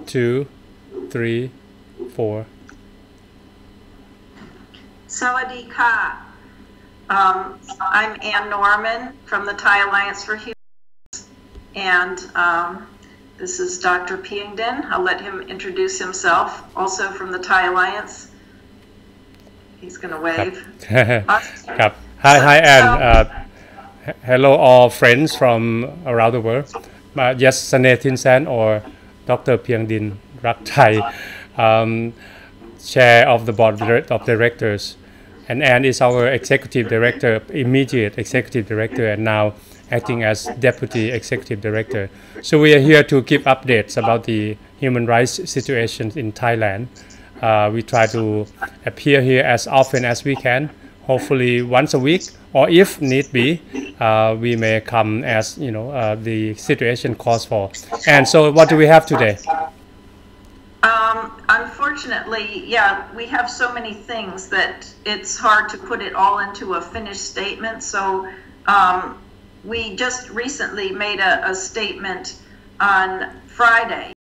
2, 3, 4. Sawadee ka. I'm Ann Norman from the Thai Alliance for Human Rights, and this is Dr. Piangdin. I'll let him introduce himself, also from the Thai Alliance. He's going to wave. Hi, Ann. Hello, all friends from around the world. Yes, Snea Thinsan or Dr. Piangdin Rakthai, Chair of the Board of Directors. And Ann is our Executive Director, immediate Executive Director, and now acting as Deputy Executive Director. So we are here to give updates about the human rights situation in Thailand. We try to appear here as often as we can, hopefully once a week, or if need be, we may come as the situation calls for. And so, what do we have today? Unfortunately, yeah, we have so many things that it's hard to put it all into a finished statement. So we just recently made a statement on Friday,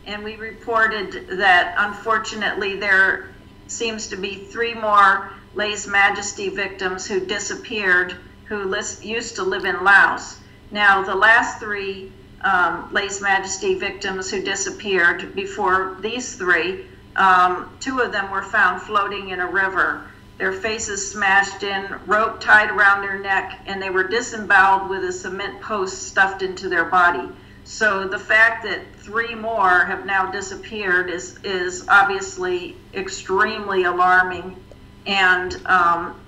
and we reported that unfortunately there seems to be 3 more Lèse Majesty victims who disappeared who used to live in Laos. Now, the last 3 Lèse Majesty victims who disappeared before these 3, 2 of them were found floating in a river, their faces smashed in, rope tied around their neck, and they were disemboweled with a cement post stuffed into their body. So the fact that 3 more have now disappeared is obviously extremely alarming, and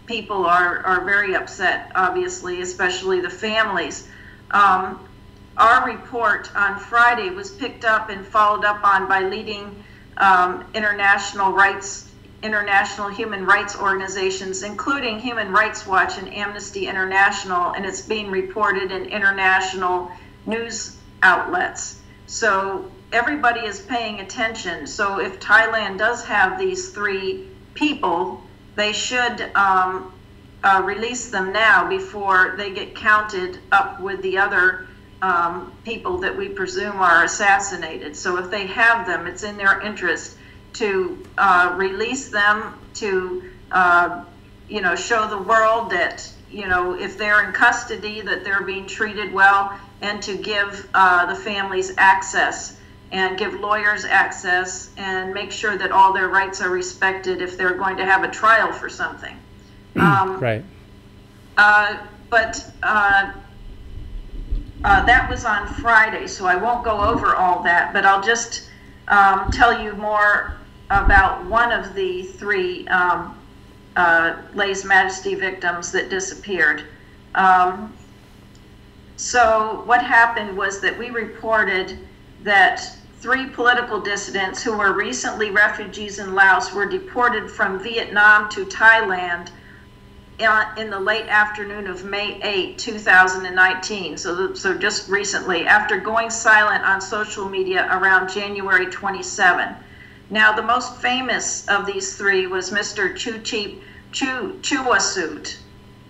people are very upset, obviously, especially the families. Our report on Friday was picked up and followed up on by leading international human rights organizations, including Human Rights Watch and Amnesty International, and it's being reported in international news outlets. So everybody is paying attention. So if Thailand does have these 3 people, they should release them now before they get counted up with the other people that we presume are assassinated. So if they have them, it's in their interest to release them, to show the world that if they're in custody, that they're being treated well, and to give the families access and give lawyers access and make sure that all their rights are respected if they're going to have a trial for something. Right. But that was on Friday, so I won't go over all that, but I'll just tell you more about one of the 3 Lèse Majesty victims that disappeared. So what happened was that we reported that 3 political dissidents who were recently refugees in Laos were deported from Vietnam to Thailand in the late afternoon of May 8, 2019, so just recently, after going silent on social media around January 27. Now, the most famous of these 3 was Mr. Chuwasut.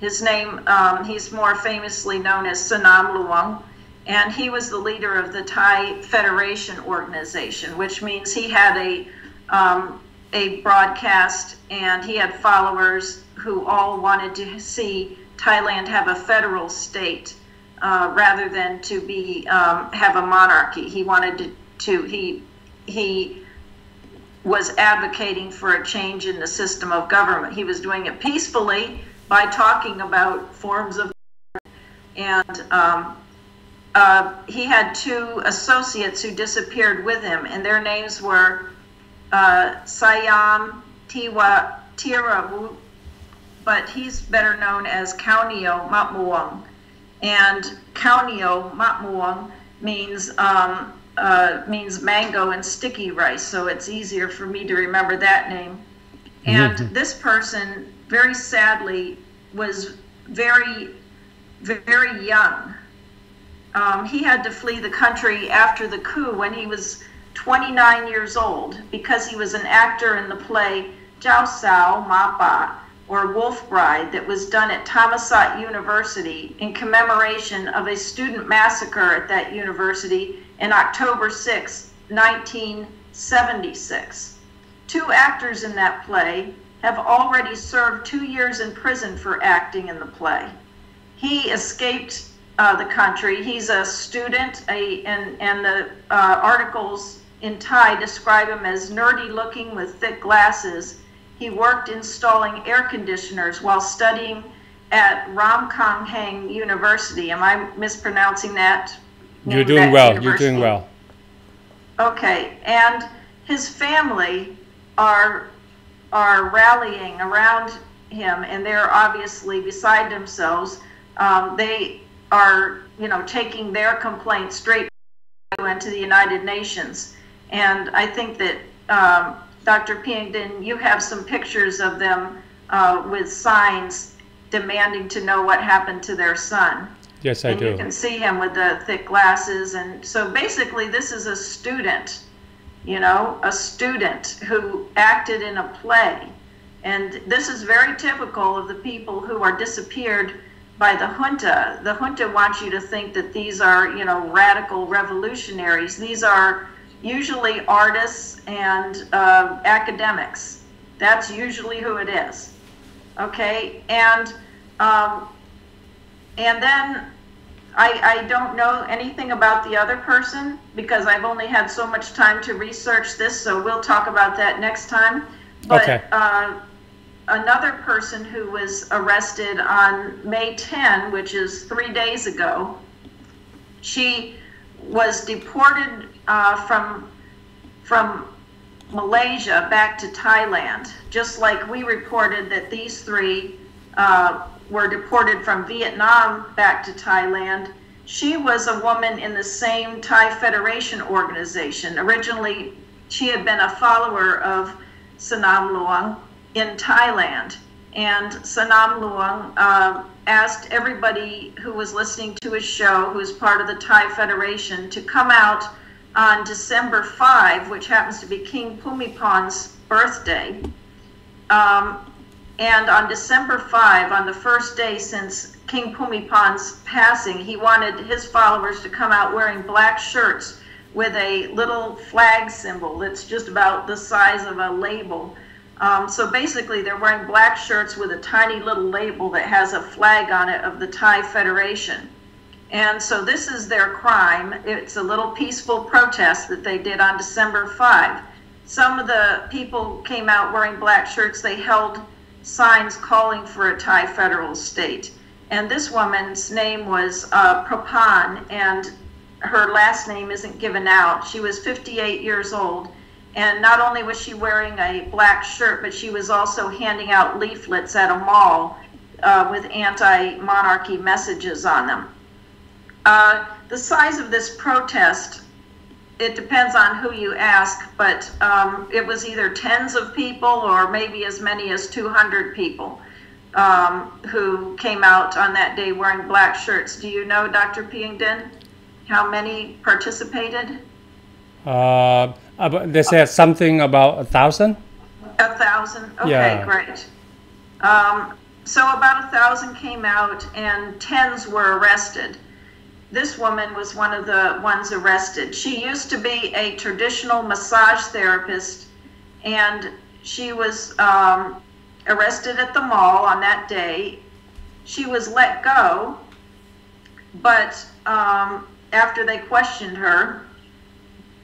His name, he's more famously known as Sanam Luang, and he was the leader of the Thai Federation organization, which means he had a broadcast, and he had followers who all wanted to see Thailand have a federal state rather than to be have a monarchy. He wanted he was advocating for a change in the system of government. He was doing it peacefully by talking about forms of government, and he had 2 associates who disappeared with him, and their names were Sayam Tiravu, but he's better known as Kaunio Matmuang. And Kaunio Matmuang means mango and sticky rice, so it's easier for me to remember that name. And this person, very sadly, was very, very young. He had to flee the country after the coup when he was 29 years old because he was an actor in the play Jiao Sao Mapa, or Wolf Bride, that was done at Thammasat University in commemoration of a student massacre at that university in October 6, 1976. 2 actors in that play have already served 2 years in prison for acting in the play. He escaped the country. He's a student, and the articles in Thai describe him as nerdy looking with thick glasses. He worked installing air conditioners while studying at Ram Kang Heng University. Am I mispronouncing that? You're doing well. You're doing well. Okay, and his family are rallying around him, and they're obviously beside themselves. They are, taking their complaint straight into the United Nations. And I think that Dr. Piangdin, you have some pictures of them with signs demanding to know what happened to their son. Yes, I do. You can see him with the thick glasses. And so basically this is a student, a student who acted in a play. And this is very typical of the people who are disappeared by the junta. The junta wants you to think that these are, radical revolutionaries. These are usually artists and academics. That's usually who it is. Okay, and then I don't know anything about the other person because I've only had so much time to research this, so we'll talk about that next time. But okay. Another person who was arrested on May 10, which is 3 days ago, she was deported from Malaysia back to Thailand, just like we reported that these 3 were deported from Vietnam back to Thailand. She was a woman in the same Thai Federation organization. Originally, she had been a follower of Sanam Luang in Thailand, and Sanam Luang asked everybody who was listening to his show, who was part of the Thai Federation, to come out on December 5, which happens to be King Bhumipon's birthday. And on December 5, on the first day since King Bhumipon's passing, he wanted his followers to come out wearing black shirts with a little flag symbol that's just about the size of a label. So basically they're wearing black shirts with a tiny little label that has a flag on it of the Thai Federation. And so this is their crime. It's a little peaceful protest that they did on December 5. Some of the people came out wearing black shirts. They held signs calling for a Thai federal state. And this woman's name was Prapan, and her last name isn't given out. She was 58 years old. And not only was she wearing a black shirt, but she was also handing out leaflets at a mall with anti-monarchy messages on them. The size of this protest, it depends on who you ask, but it was either tens of people or maybe as many as 200 people who came out on that day wearing black shirts. Do you know, Dr. Piangdin, how many participated? They said something about 1,000. 1,000? Okay, yeah. Great. So about 1,000 came out and tens were arrested. This woman was one of the ones arrested. She used to be a traditional massage therapist, and she was arrested at the mall on that day. She was let go, but after they questioned her,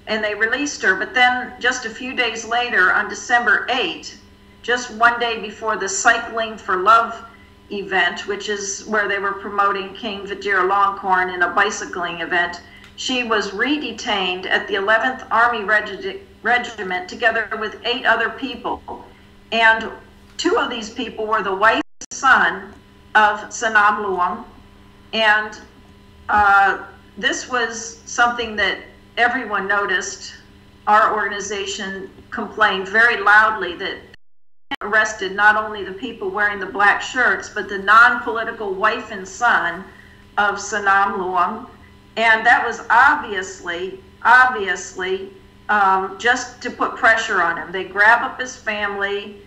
and they released her. But then just a few days later, on December 8, just one day before the Cycling for Love event, which is where they were promoting King Vajiralongkorn in a bicycling event, she was re-detained at the 11th Army Regiment together with 8 other people. And 2 of these people were the wife and son of Sanam Luang. And this was something that everyone noticed. Our organization complained very loudly that arrested not only the people wearing the black shirts, but the non-political wife and son of Sanam Luang. And that was obviously just to put pressure on him. They grab up his family,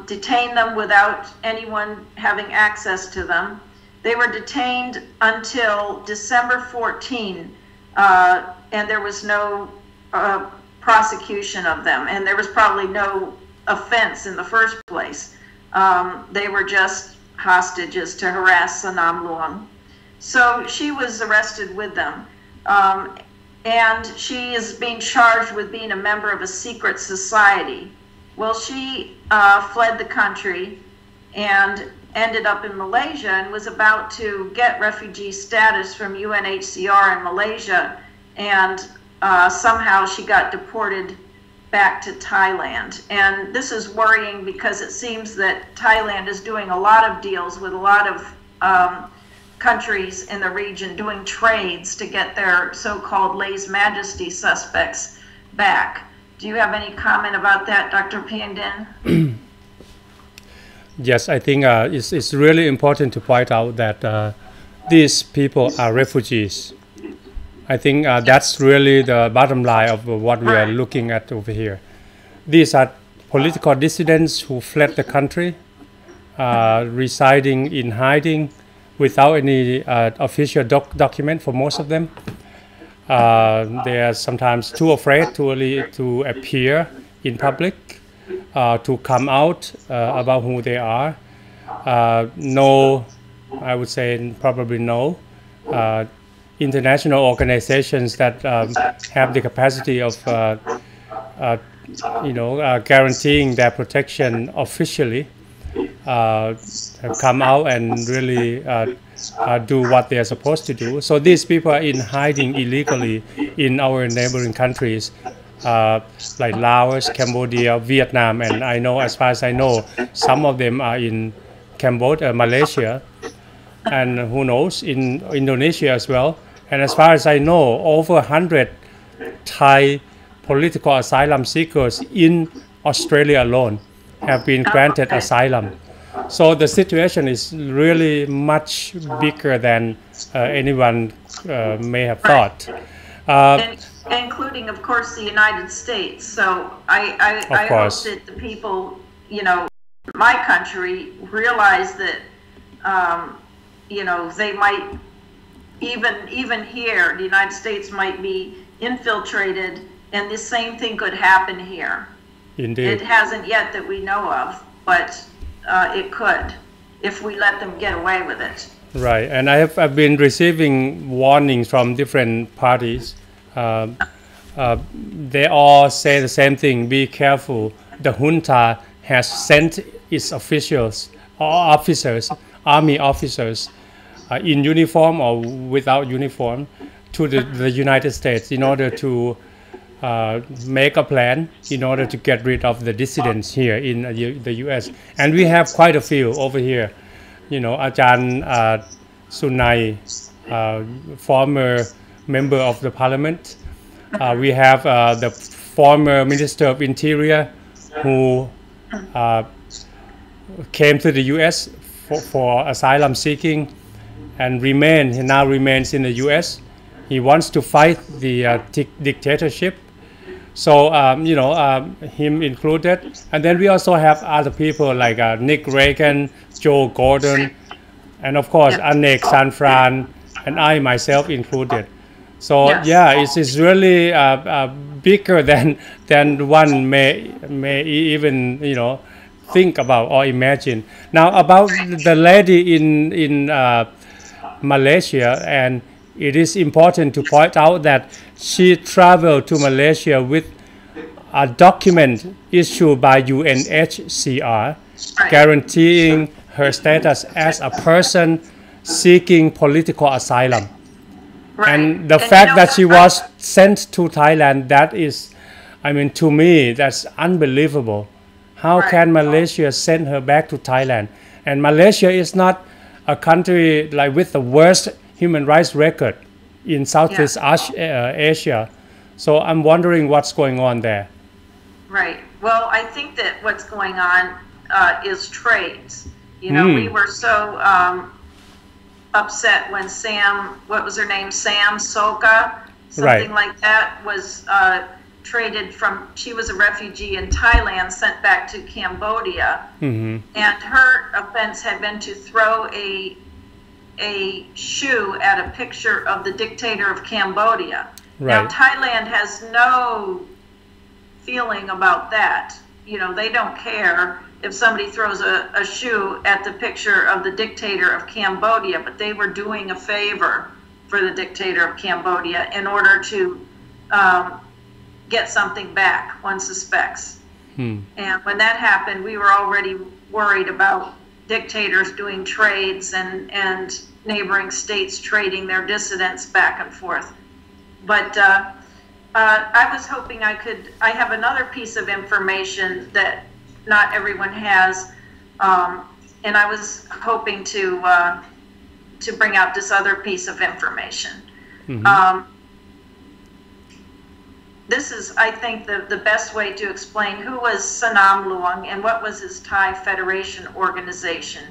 detain them without anyone having access to them. They were detained until December 14, and there was no prosecution of them, and there was probably no offense in the first place. They were just hostages to harass Sanam Luang. So she was arrested with them, and she is being charged with being a member of a secret society. Well, she fled the country and ended up in Malaysia and was about to get refugee status from UNHCR in Malaysia, and somehow she got deported back to Thailand. And this is worrying because it seems that Thailand is doing a lot of deals with a lot of countries in the region, doing trades to get their so-called lèse-majesty suspects back. Do you have any comment about that, Dr. Piangdin? Yes, I think it's really important to point out that these people are refugees. I think that's really the bottom line of what we are looking at over here. These are political dissidents who fled the country, residing in hiding without any official document for most of them. They are sometimes too afraid to appear in public, to come out about who they are. No, I would say probably no international organizations that have the capacity of guaranteeing their protection officially have come out and really do what they are supposed to do. So these people are in hiding illegally in our neighboring countries like Laos, Cambodia, Vietnam, and I know, as far as I know, some of them are in Cambodia, Malaysia, and who knows, in Indonesia as well. And as far as I know, over 100 Thai political asylum seekers in Australia alone have been granted asylum. So the situation is really much bigger than anyone may have thought. Including, of course, the United States. So I hope that the people, my country realize that, they might, even here, the United States might be infiltrated, and the same thing could happen here. Indeed. It hasn't yet that we know of, but it could if we let them get away with it. Right, and I've been receiving warnings from different parties. They all say the same thing: be careful. The junta has sent its officials or officers, army officers, in uniform or without uniform, to the United States in order to make a plan in order to get rid of the dissidents here in the U.S. And we have quite a few over here. Ajahn Sunai, former member of the parliament. We have the former Minister of Interior who came to the U.S. for asylum seeking and now remains in the U.S. He wants to fight the dictatorship. So, him included. And then we also have other people like Nick Reagan, Joe Gordon, and of course, Anek Sanfran, and I myself included. So, it's really bigger than one may even, think about or imagine. Now, about the lady in Malaysia, and it is important to point out that she traveled to Malaysia with a document issued by UNHCR guaranteeing her status as a person seeking political asylum. Right. And the fact that she was sent to Thailand, that is, to me, that's unbelievable. How can Malaysia send her back to Thailand? And Malaysia is not a country like with the worst human rights record in Southeast Asia. So I'm wondering what's going on there. Right. Well, I think that what's going on is trades. We were so upset when Sam Soka, something like that, was traded from, she was a refugee in Thailand, sent back to Cambodia. Mm-hmm. And her offense had been to throw a shoe at a picture of the dictator of Cambodia. Now, Thailand has no feeling about that. You know, they don't care if somebody throws a shoe at the picture of the dictator of Cambodia, but they were doing a favor for the dictator of Cambodia in order to get something back, one suspects. And when that happened, we were already worried about dictators doing trades and neighboring states trading their dissidents back and forth. But I was hoping I have another piece of information that not everyone has, and I was hoping to bring out this other piece of information. This is, I think, the best way to explain who was Sanam Luang and what was his Thai Federation organization.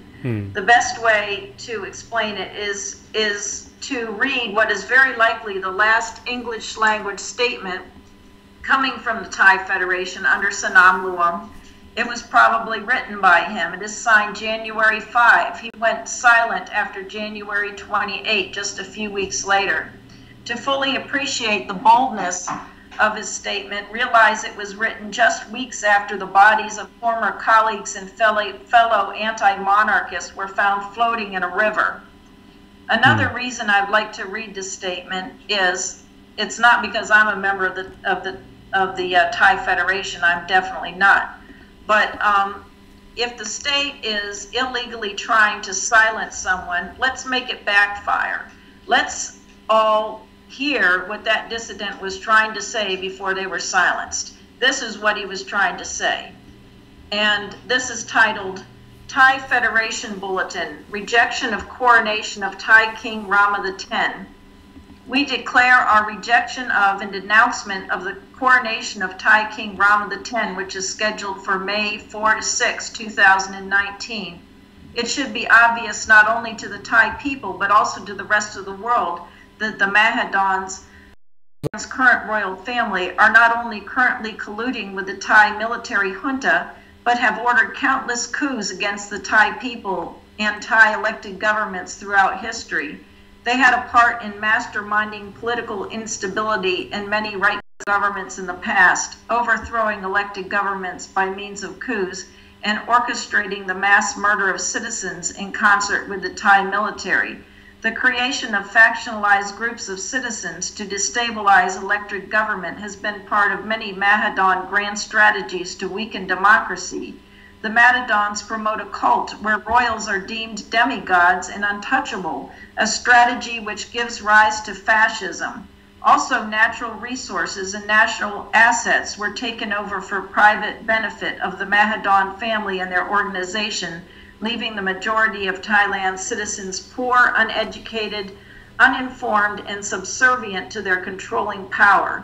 The best way to explain it is to read what is very likely the last English language statement coming from the Thai Federation under Sanam Luang. It was probably written by him. It is signed January 5. He went silent after January 28, just a few weeks later. To fully appreciate the boldness of his statement, realize it was written just weeks after the bodies of former colleagues and fellow anti-monarchists were found floating in a river. Another reason I'd like to read this statement is it's not because I'm a member of the Thai Federation. I'm definitely not. But if the state is illegally trying to silence someone, let's make it backfire. Let's all hear what that dissident was trying to say before they were silenced. This is what he was trying to say. And this is titled Thai Federation Bulletin, Rejection of Coronation of Thai King Rama X. We declare our rejection of and denouncement of the coronation of Thai King Rama X, which is scheduled for May 4 to 6, 2019. It should be obvious not only to the Thai people, but also to the rest of the world that the Mahadans, current royal family, are not only currently colluding with the Thai military junta, but have ordered countless coups against the Thai people and Thai elected governments throughout history. They had a part in masterminding political instability in many right governments in the past, overthrowing elected governments by means of coups, and orchestrating the mass murder of citizens in concert with the Thai military. The creation of factionalized groups of citizens to destabilize elected government has been part of many Mahadan grand strategies to weaken democracy. The Mahadans promote a cult where royals are deemed demigods and untouchable, a strategy which gives rise to fascism. Also, natural resources and national assets were taken over for private benefit of the Mahadan family and their organization, leaving the majority of Thailand's citizens poor, uneducated, uninformed, and subservient to their controlling power.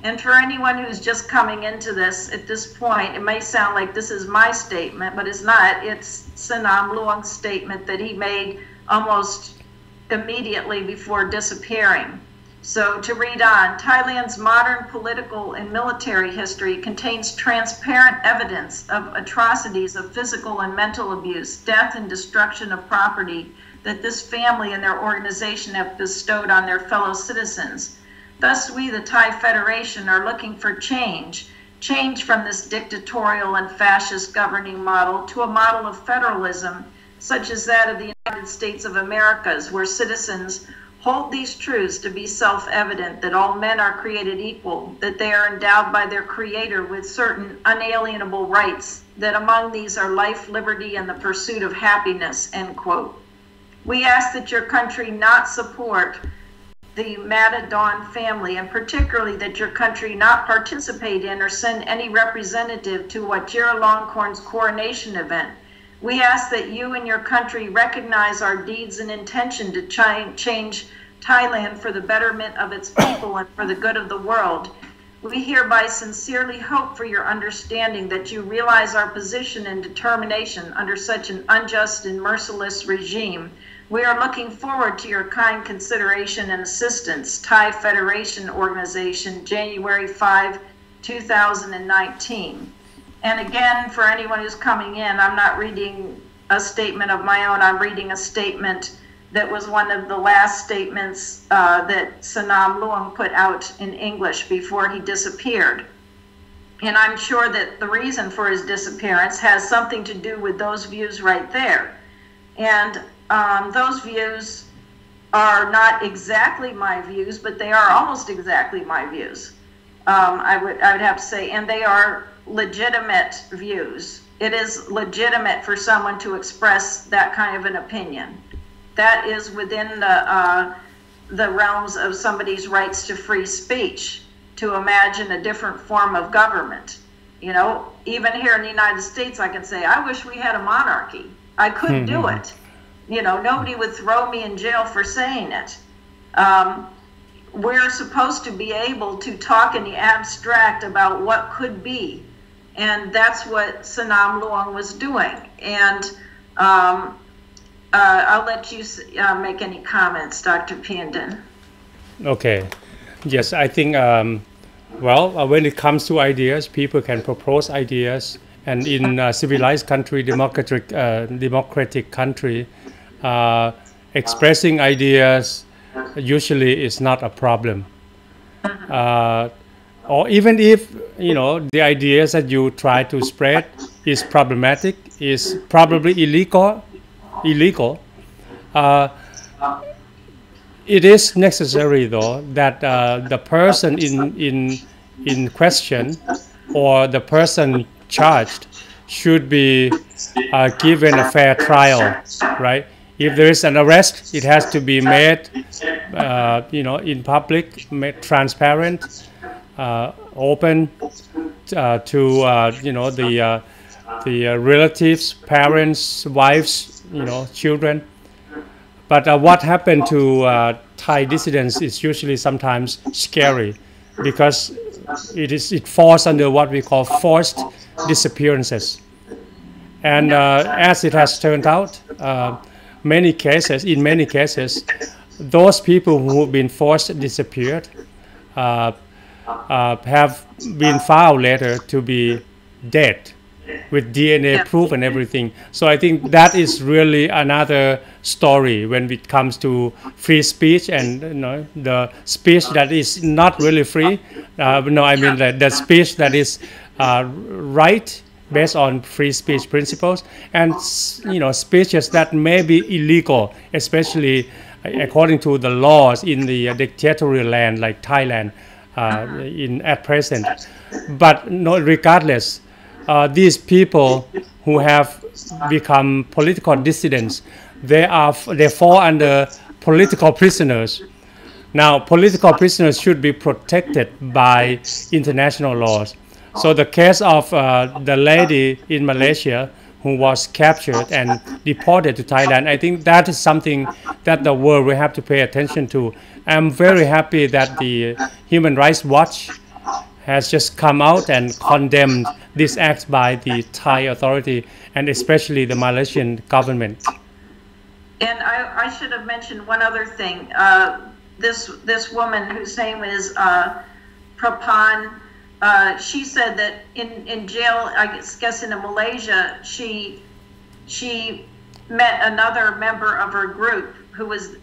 And for anyone who's just coming into this at this point, it may sound like this is my statement, but it's not. It's Sanam Luang's statement that he made almost immediately before disappearing. So to read on, Thailand's modern political and military history contains transparent evidence of atrocities of physical and mental abuse, death and destruction of property that this family and their organization have bestowed on their fellow citizens. Thus, we, the Thai Federation, are looking for change from this dictatorial and fascist governing model to a model of federalism, such as that of the United States of America, where citizens hold these truths to be self-evident, that all men are created equal, that they are endowed by their Creator with certain unalienable rights, that among these are life, liberty, and the pursuit of happiness, end quote. We ask that your country not support the Mahadhan family, and particularly that your country not participate in or send any representative to Wajira Longkorn's coronation event. We ask that you and your country recognize our deeds and intention to change Thailand for the betterment of its people and for the good of the world. We hereby sincerely hope for your understanding that you realize our position and determination under such an unjust and merciless regime. We are looking forward to your kind consideration and assistance. Thai Federation Organization, January 5, 2019. And again, for anyone who's coming in, I'm not reading a statement of my own. I'm reading a statement that was one of the last statements that Sanam Luang put out in English before he disappeared. And I'm sure that the reason for his disappearance has something to do with those views right there. And those views are not exactly my views, but they are almost exactly my views. I would have to say, and they are legitimate views. It is legitimate for someone to express that kind of an opinion. That is within the realms of somebody's rights to free speech, to imagine a different form of government. You know, even here in the United States, I can say, I wish we had a monarchy. I couldn't do it. You know, nobody would throw me in jail for saying it. We're supposed to be able to talk in the abstract about what could be. And that's what Sanam Luang was doing. And I'll let you make any comments, Dr. Piangdin. Okay. Yes, I think, when it comes to ideas, people can propose ideas. And in a civilized country, democratic country, expressing ideas usually is not a problem. Or even if, you know, the ideas that you try to spread is problematic, is probably illegal, it is necessary, though, that the person in question or the person charged should be given a fair trial, right? If there is an arrest, it has to be made, in public, made transparent, open to the relatives, parents, wives, children. But what happened to Thai dissidents is usually sometimes scary, because it falls under what we call forced disappearances. And as it has turned out, in many cases, those people who have been forced disappeared have been found later to be dead, with DNA proof and everything. So I think that is really another story when it comes to free speech and the speech that is not really free. The speech that is right based on free speech principles, and speeches that may be illegal, especially according to the laws in the dictatorial land like Thailand at present. But regardless, these people who have become political dissidents, they fall under political prisoners. Now, political prisoners should be protected by international laws. So the case of the lady in Malaysia who was captured and deported to Thailand, I think that is something that the world will have to pay attention to. I'm very happy that the Human Rights Watch has just come out and condemned this act by the Thai authority and especially the Malaysian government. And I should have mentioned one other thing. This woman whose name is Prapan, she said that in jail, I guess in Malaysia, she met another member of her group who was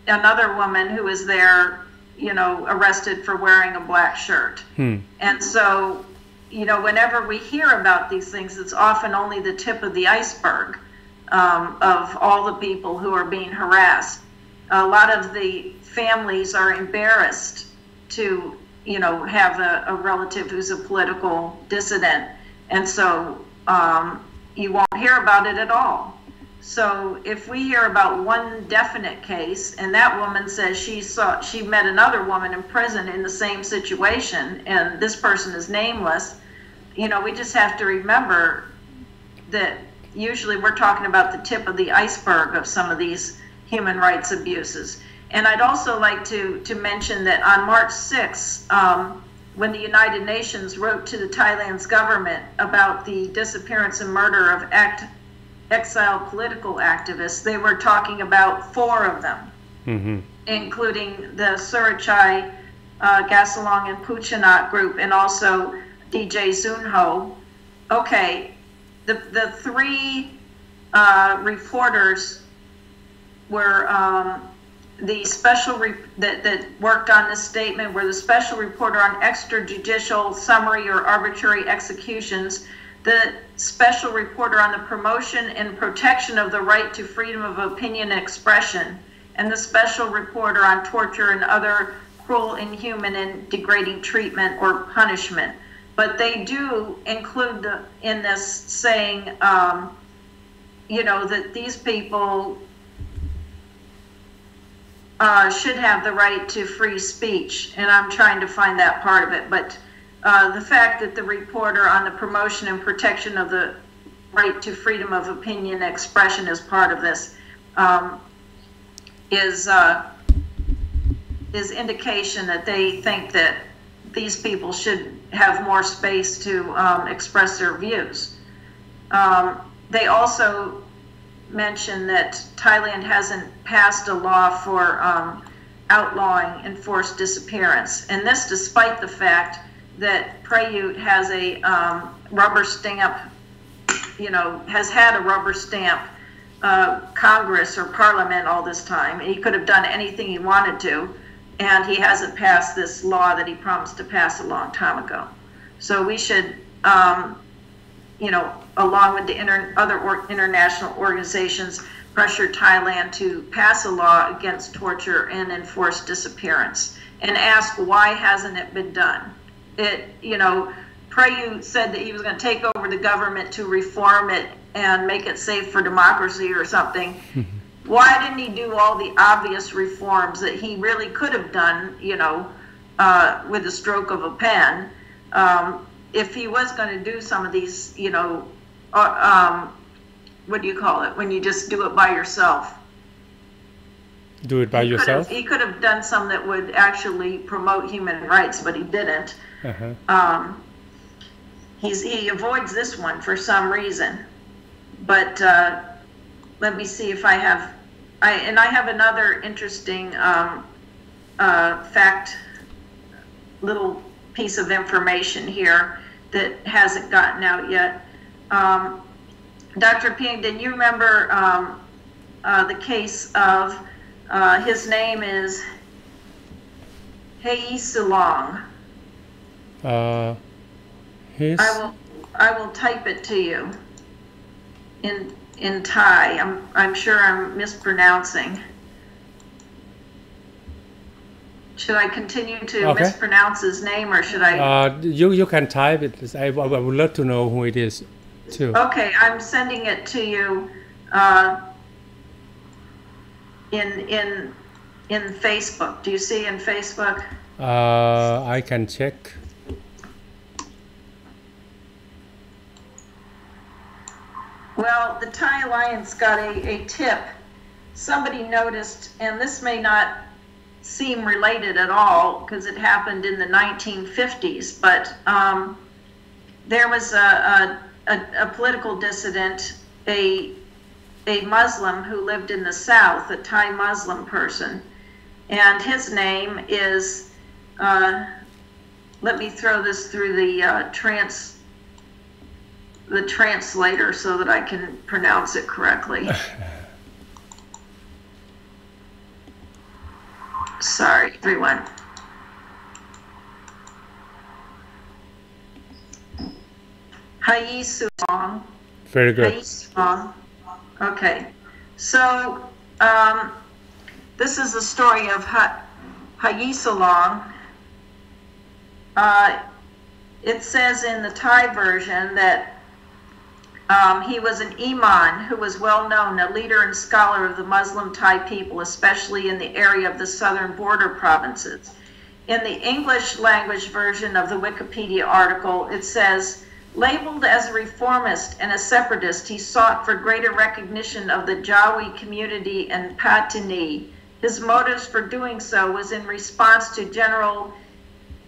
another woman who was there, arrested for wearing a black shirt. And so, whenever we hear about these things, it's often only the tip of the iceberg of all the people who are being harassed. A lot of the families are embarrassed to have a relative who's a political dissident, and so you won't hear about it at all. So if we hear about one definite case, and that woman says she met another woman in prison in the same situation, and this person is nameless, we just have to remember that usually we're talking about the tip of the iceberg of some of these human rights abuses. And I'd also like to mention that on March 6th, when the United Nations wrote to the Thailand's government about the disappearance and murder of exiled political activists, they were talking about 4 of them, including the Surachai, Gasalong, and Puchanat group, and also DJ Zunho. Okay, the 3 reporters the special that worked on this statement were the special reporter on extrajudicial summary or arbitrary executions, the special reporter on the promotion and protection of the right to freedom of opinion and expression, and the special reporter on torture and other cruel, inhuman, and degrading treatment or punishment. But they do include in this saying, that these people should have the right to free speech, and I'm trying to find that part of it. But the fact that the reporter on the promotion and protection of the right to freedom of opinion and expression is part of this is indication that they think that these people should have more space to express their views. They also mention that Thailand hasn't passed a law for outlawing enforced disappearance, and this despite the fact that Prayut has a rubber stamp, has had a rubber stamp Congress or Parliament all this time. He could have done anything he wanted to, and he hasn't passed this law that he promised to pass a long time ago. So we should, along with the other international organizations, pressure Thailand to pass a law against torture and enforced disappearance, and ask why hasn't it been done. Prayut said that he was going to take over the government to reform it and make it safe for democracy or something. Why didn't he do all the obvious reforms that he really could have done, with the stroke of a pen? If he was going to do some of these, what do you call it, when you just do it by yourself? Do it by yourself? He could have done some that would actually promote human rights, but he didn't. He avoids this one for some reason. But let me see if I have, I have another interesting little piece of information here that hasn't gotten out yet. Dr. Piangdin, you remember the case of, his name is Hei Silong. I will type it to you in Thai. I'm sure I'm mispronouncing. Should I continue to mispronounce his name, or should I? You can type it. I would love to know who it is, too. Okay, I'm sending it to you in Facebook. Do you see in Facebook? I can check. Well, the Thai Alliance got a tip. Somebody noticed, and this may not seem related at all because it happened in the 1950s, but there was a political dissident, a Muslim who lived in the South, a Thai Muslim person, and his name is, let me throw this through the translator so that I can pronounce it correctly. Sorry, everyone. Hai Sulong. Very good. Hai Sulong. Okay. So, this is the story of Hai Sulong. It says in the Thai version that he was an imam who was well known, a leader and scholar of the Muslim Thai people, especially in the area of the southern border provinces. In the English language version of the Wikipedia article, it says, labeled as a reformist and a separatist, he sought for greater recognition of the Jawi community and Patini. His motives for doing so was in response to General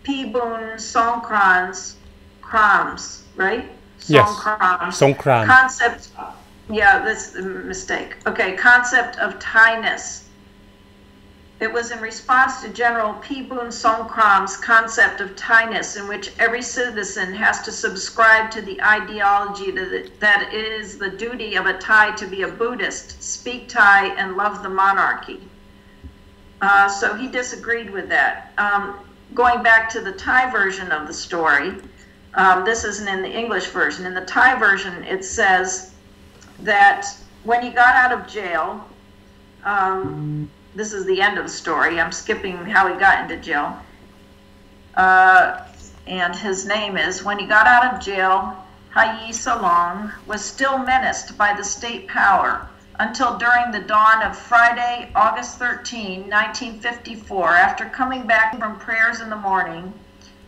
Pibun Songkran's crimes, right? Yes. Songkran. Concept, yeah, this is a mistake. Okay, concept of Thainess. It was in response to General Pibun Songkram's concept of Thainess, in which every citizen has to subscribe to the ideology that it is the duty of a Thai to be a Buddhist, speak Thai, and love the monarchy. So he disagreed with that. Going back to the Thai version of the story, this isn't in the English version. In the Thai version, it says that when he got out of jail, this is the end of the story. I'm skipping how he got into jail. And his name is, when he got out of jail, Hayi Salong was still menaced by the state power until during the dawn of Friday, August 13, 1954, after coming back from prayers in the morning,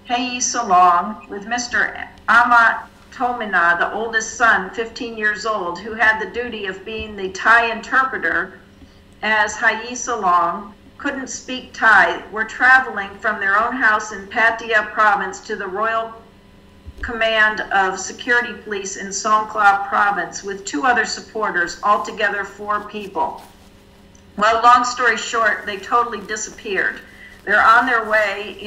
Hayi Salong, with Mr. Ama Tomina, the oldest son, 15 years old, who had the duty of being the Thai interpreter, as Hayi Salong couldn't speak Thai, were traveling from their own house in Pattaya province to the Royal Command of Security Police in Songkhla province with 2 other supporters, altogether 4 people. Well, long story short, they totally disappeared. They're on their way,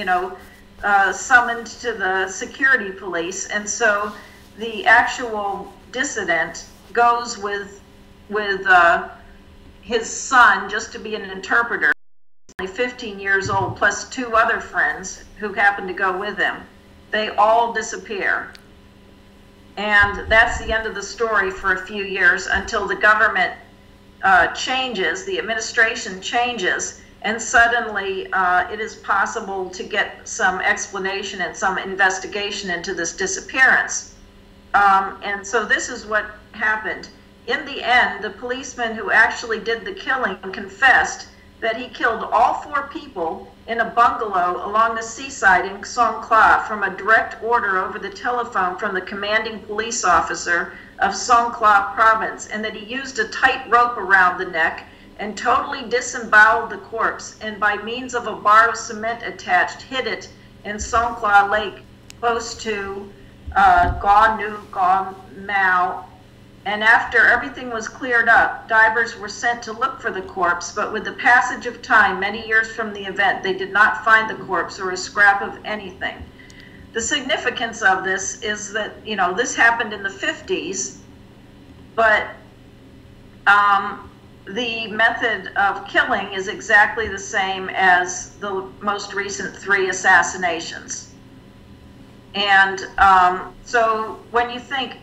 summoned to the security police, and so the actual dissident goes with his son just to be an interpreter, only 15 years old, plus 2 other friends who happen to go with him. They all disappear. And that's the end of the story for a few years until the government changes, the administration changes, and suddenly it is possible to get some explanation and some investigation into this disappearance. And so this is what happened. In the end, the policeman who actually did the killing confessed that he killed all 4 people in a bungalow along the seaside in Songkhla from a direct order over the telephone from the commanding police officer of Songkhla province, and that he used a tight rope around the neck and totally disemboweled the corpse, and by means of a bar of cement attached, hid it in Songkhla Lake, close to Gaw Nu Gaw Mao. And after everything was cleared up, divers were sent to look for the corpse, but with the passage of time, many years from the event, they did not find the corpse or a scrap of anything. The significance of this is that, this happened in the 50s, but the method of killing is exactly the same as the most recent 3 assassinations. And so when you think,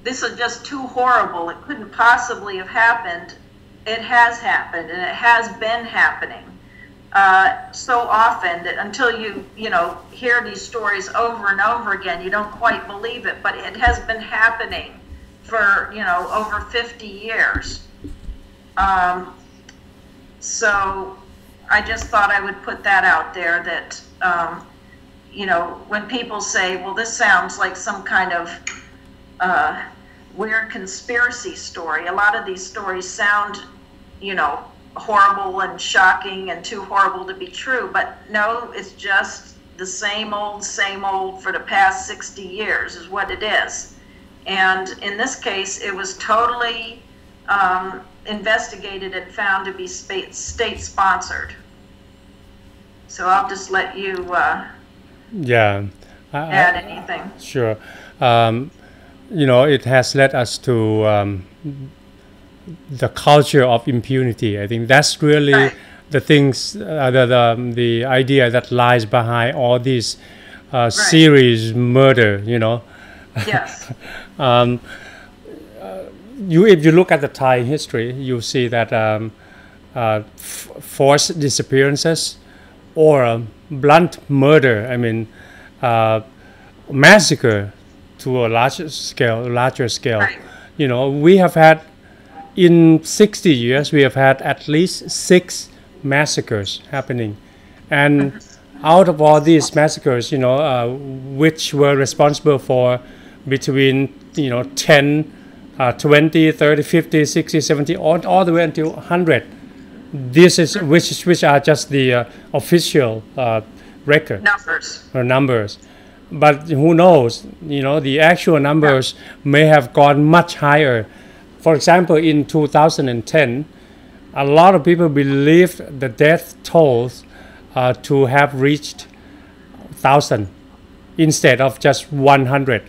this is just too horrible, it couldn't possibly have happened, it has happened, and it has been happening so often that until you hear these stories over and over again, you don't quite believe it, but it has been happening for, over 50 years. So I just thought I would put that out there that, when people say, well, this sounds like some kind of weird conspiracy story. A lot of these stories sound, horrible and shocking and too horrible to be true, but no, it's just the same old for the past 60 years is what it is. And in this case, it was totally investigated and found to be state-sponsored. So I'll just let you add anything. Sure. It has led us to the culture of impunity. I think that's really the things, the idea that lies behind all these series murder. Yes. If you look at the Thai history, you see that forced disappearances or blunt murder. Massacre to a larger scale. Right. We have had, in 60 years, we have had at least 6 massacres happening. And out of all these massacres, which were responsible for between, 10, 20, 30, 50, 60, 70, all the way until 100. This is which are just the official record. Numbers. But who knows, the actual numbers may have gone much higher. For example, in 2010, a lot of people believed the death tolls to have reached 1,000 instead of just 100.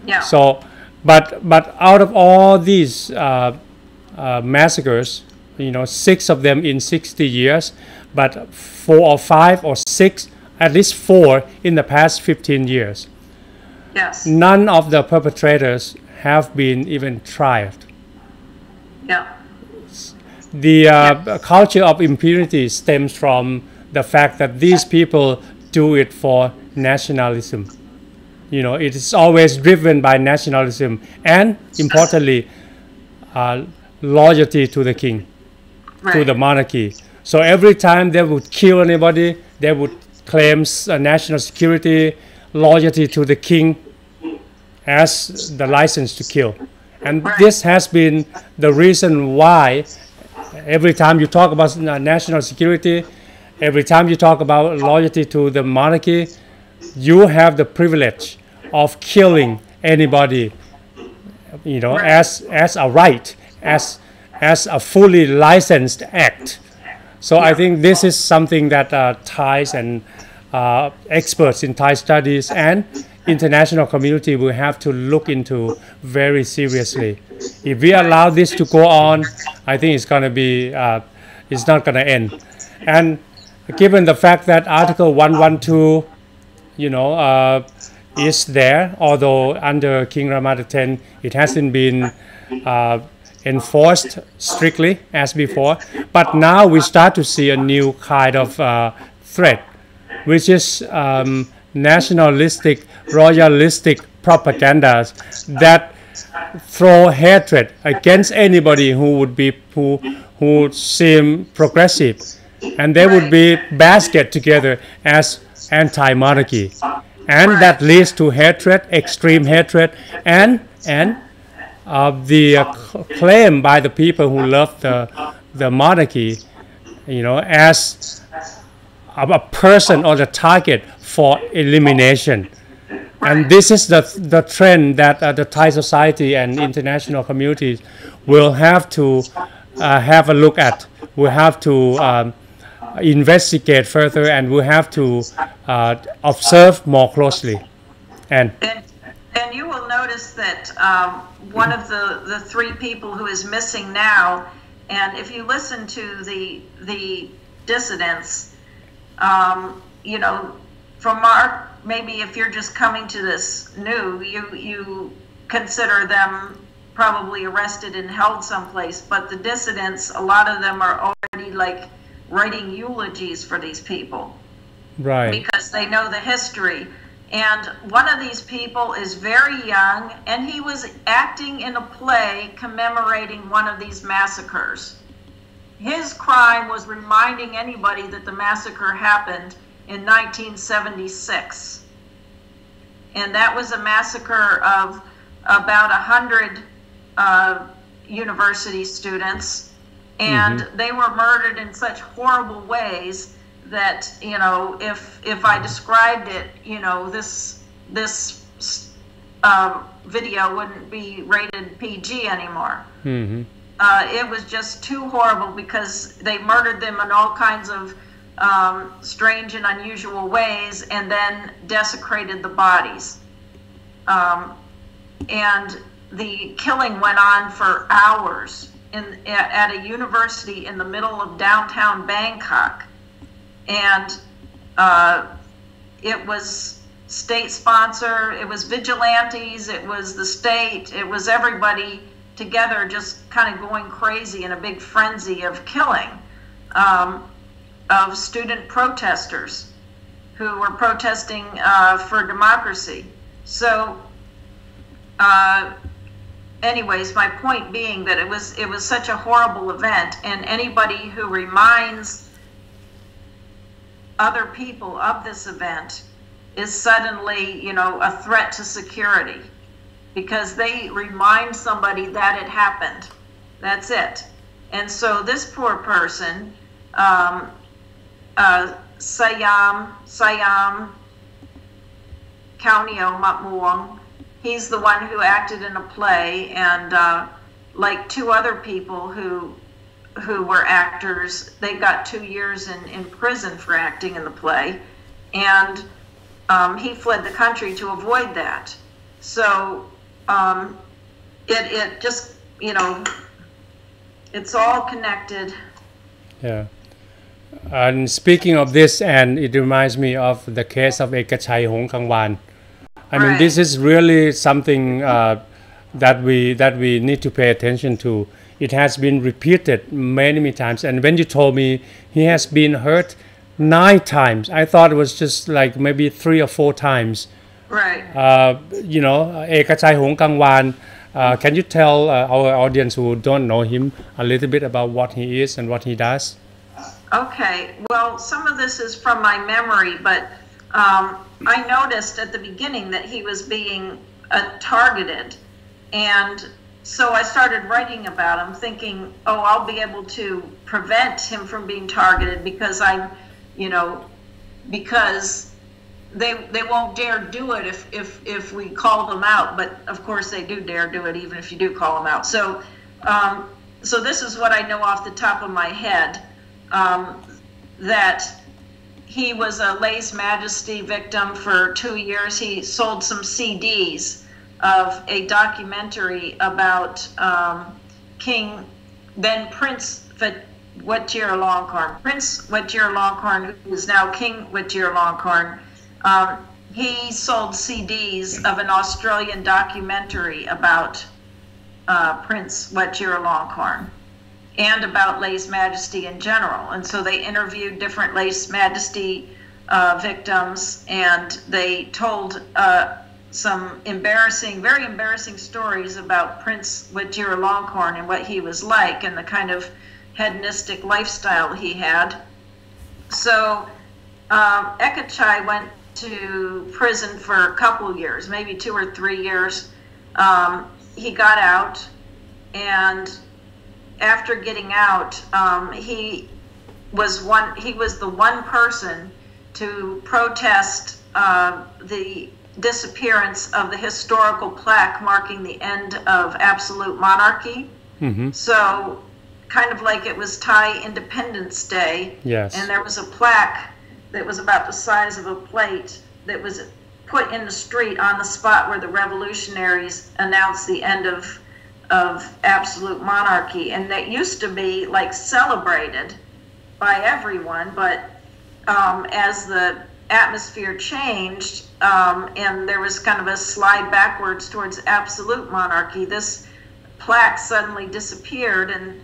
Yeah. So, but out of all these massacres, 6 of them in 60 years, but 4 or 5 or 6, at least 4 in the past 15 years. Yes. None of the perpetrators have been even tried. Yeah. The culture of impunity stems from the fact that these people do it for nationalism. It is always driven by nationalism and, importantly, loyalty to the king, to the monarchy. So every time they would kill anybody, they would claim national security, loyalty to the king as the license to kill. And this has been the reason why every time you talk about national security, every time you talk about loyalty to the monarchy, you have the privilege of killing anybody, as a right, as a fully licensed act. So I think this is something that Thais and experts in Thai studies and international community will have to look into very seriously. If we allow this to go on, I think it's going to be, it's not going to end. And given the fact that Article 112, is there, although under King Rama X, it hasn't been enforced strictly as before. But now we start to see a new kind of threat, which is nationalistic, royalistic propaganda that throw hatred against anybody who would seem progressive, and they would be basket together as anti-monarchy, and that leads to hatred, extreme hatred, and the claim by the people who love the monarchy, as a person or the target for elimination. And this is the trend that the Thai society and international communities will have to have a look at. We'll have to investigate further, and we'll have to observe more closely. And you will notice that one of the 3 people who is missing now, and if you listen to the dissidents, from our, maybe if you're just coming to this new, you consider them probably arrested and held someplace, but the dissidents, a lot of them are already like writing eulogies for these people. Right. Because they know the history. And one of these people is very young, and he was acting in a play commemorating one of these massacres. His crime was reminding anybody that the massacre happened in 1976. And that was a massacre of about 100 university students. And they were murdered in such horrible ways that, if I described it, this video wouldn't be rated PG anymore. It was just too horrible because they murdered them in all kinds of strange and unusual ways, and then desecrated the bodies. And the killing went on for hours at a university in the middle of downtown Bangkok. And it was state sponsor, it was vigilantes, it was the state, it was everybody together just kind of going crazy in a big frenzy of killing of student protesters who were protesting for democracy. So anyways, my point being that it was such a horrible event, and anybody who reminds other people of this event is suddenly, a threat to security, because they remind somebody that it happened. That's it. And so this poor person, Sayam Kaunio Matmuang, he's the one who acted in a play, and like 2 other people who who were actors, they got 2 years in prison for acting in the play, and he fled the country to avoid that. So it just, it's all connected. Yeah. And speaking of this, and it reminds me of the case of Ekachai Hong Kangwan. I mean, this is really something that we need to pay attention to. It has been repeated many times, and when you told me he has been hurt 9 times, I thought it was just like maybe 3 or 4 times. Right. Ekachai Hong Kangwan. Can you tell our audience who don't know him a little bit about what he is and what he does? Okay. Well, some of this is from my memory, but I noticed at the beginning that he was being targeted, and so I started writing about him, thinking, oh, I'll be able to prevent him from being targeted because because they won't dare do it if we call them out. But of course they do dare do it even if you do call them out. So this is what I know off the top of my head, that he was a lèse majesty victim for 2 years. He sold some CDs of a documentary about Prince Vajiralongkorn. Prince Vajiralongkorn, who is now King Vajiralongkorn. He sold CDs of an Australian documentary about Prince Vajiralongkorn and about lèse majesty in general. And so they interviewed different lèse majesty victims, and they told some very embarrassing stories about Prince Vajiralongkorn and what he was like and the kind of hedonistic lifestyle he had. So Ekachai went to prison for a couple years, maybe 2 or 3 years. He got out, and after getting out, he was the one person to protest the disappearance of the historical plaque marking the end of absolute monarchy. Mm-hmm. So kind of like it was Thai Independence Day. Yes. And there was a plaque that was about the size of a plate that was put in the street on the spot where the revolutionaries announced the end of absolute monarchy. And that used to be like celebrated by everyone, but as the atmosphere changed and there was kind of a slide backwards towards absolute monarchy, this plaque suddenly disappeared and